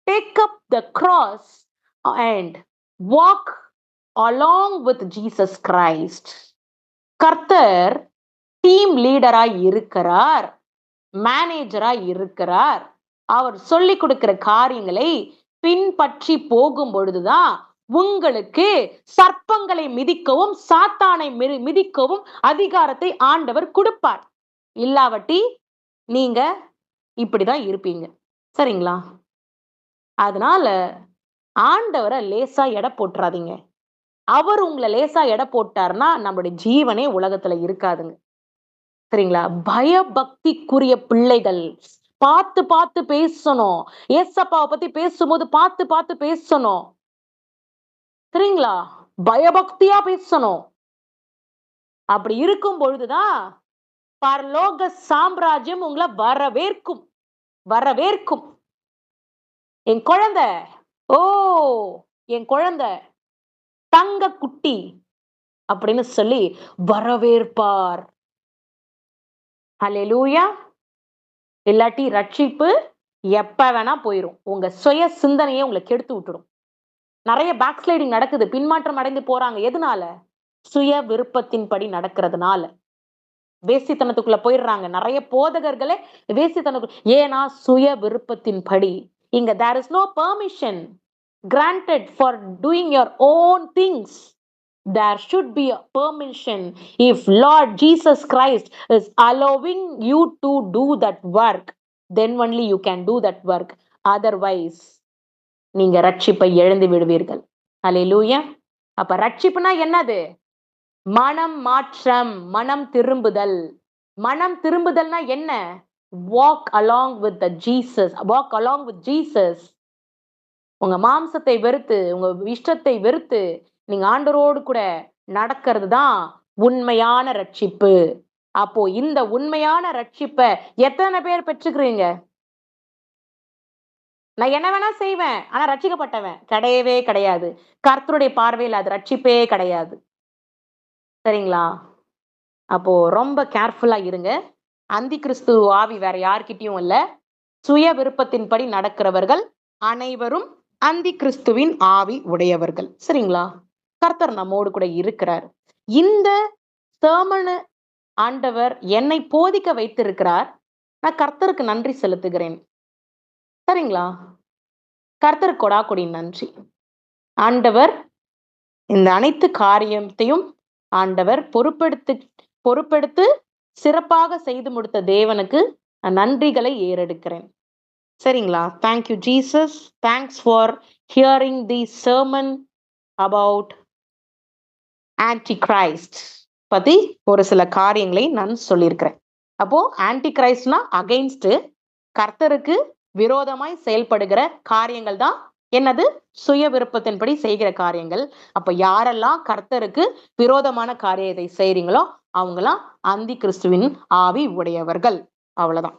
take up the cross and walk along with Jesus Christ. கர்த்தர் டீம் லீடராய் இருக்கிறார், மேனேஜராய் இருக்கிறார். அவர் சொல்லிக் கொடுக்கிற காரியங்களை பின்பற்றி போகும் பொழுதுதான் உங்களுக்கு சர்ப்பங்களை மிதிக்கவும் சாத்தானை மிதிக்கவும் அதிகாரத்தை ஆண்டவர் கொடுப்பார். இல்லாவட்டி நீங்க இப்படிதான் இருப்பீங்க. சரிங்களா? அதனால ஆண்டவரை லேசா எடை போட்டுறாதீங்க. அவர் உங்களை லேசா எடை போட்டாருன்னா நம்மளுடைய ஜீவனே உலகத்துல இருக்காதுங்க. சரிங்களா? பயபக்திக்குரிய பிள்ளைகள் பார்த்து பார்த்து பேசணும். ஏசப்பாவை பத்தி பேசும்போது பார்த்து பார்த்து பேசணும். சரிங்களா? பயபக்தியா பேசணும். அப்படி இருக்கும் பொழுதுதான் பரலோக சாம்ராஜ்யம் உங்களை வரவேற்கும். வரவேற்கும். என் குழந்தை, ஓ என் குழந்தை தங்க குட்டி அப்படின்னு சொல்லி வரவேற்பார். ஹல்லேலூயா. இல்லாட்டி ரட்சிப்பு எப்ப வேணா போயிரும். உங்க சுய சிந்தனையை உங்களை கெடுத்து விட்டுடும். நிறைய பேக் ஸ்லைடிங் நடக்குது. பின்மாற்றம் அடைந்து போறாங்க. எதனால? சுய விருப்பத்தின்படி நடக்கிறதுனால. வேசித்தனத்துக்குள்ள போயிடுறாங்க. நிறைய போதகர்களே வேசித்தனத்துக்கு. ஏன்னா சுய விருப்பத்தின்படி. இங்க there is no permission granted for doing your own things. There should be a permission if Lord Jesus Christ is allowing you to do that work. Then only you can do that work. Otherwise நீங்க ரட்சிப்பை இழந்து விடுவீர்கள். ஹல்லேலூயா. அப்ப ரட்சிப்புனா என்னது? மனம் மாற்றம், மனம் திரும்புதல். மனம் திரும்புதல்னா என்ன? walk along with the Jesus. walk along with Jesus. உங்க மாம்சத்தை வெறுத்து, உங்க இஷ்டத்தை வெறுத்து நீங்க ஆண்டவரோடு கூட நடக்கிறது தான் உண்மையான ரட்சிப்பு. அப்போ இந்த உண்மையான ரட்சிப்பை எத்தனை பேர் பெற்றுக்கிறீங்க? நான் என்ன வேணா செய்வேன், ஆனா ரட்சிக்கப்பட்டவன் கிடையவே கிடையாது. கர்த்தருடைய பார்வையில் அது ரட்சிப்பே கிடையாது. சரிங்களா? அப்போ ரொம்ப கேர்ஃபுல்லா இருங்க. அந்தி கிறிஸ்து ஆவி வேற யார்கிட்டயும் இல்ல. சுய விருப்பத்தின்படி நடக்கிறவர்கள் அனைவரும் அந்தி கிறிஸ்துவின் ஆவி உடையவர்கள். சரிங்களா? கர்த்தர் நம்மோடு கூட இருக்கிறார். இந்த sermon ஆண்டவர் என்னை போதிக்க வைத்திருக்கிறார். நான் கர்த்தருக்கு நன்றி செலுத்துகிறேன். சரிங்களா? கர்த்தர் கொடாக்கொடி நன்றி. ஆண்டவர் இந்த அனைத்து காரியத்தையும் ஆண்டவர் பொறுப்பெடுத்து சிறப்பாக செய்து முடித்த தேவனுக்கு நன்றிகளை ஏறெடுக்கிறேன். சரிங்களா? Thank you Jesus. Thanks for hearing the sermon about anti Christ பத்தி ஒரு சில காரியங்களை நான் சொல்லியிருக்கிறேன். அப்போ ஆன்டி கிரைஸ்ட்னா அகைன்ஸ்ட், கர்த்தருக்கு விரோதமாய் செயல்படுகிற காரியங்கள் தான் என்னது? சுய விருப்பத்தின்படி செய்கிற காரியங்கள். அப்ப யாரெல்லாம் கர்த்தருக்கு விரோதமான காரியத்தை செய்றீங்களோ அவங்களாம் அந்தி கிறிஸ்துவின் ஆவி உடையவர்கள். அவ்வளவுதான்.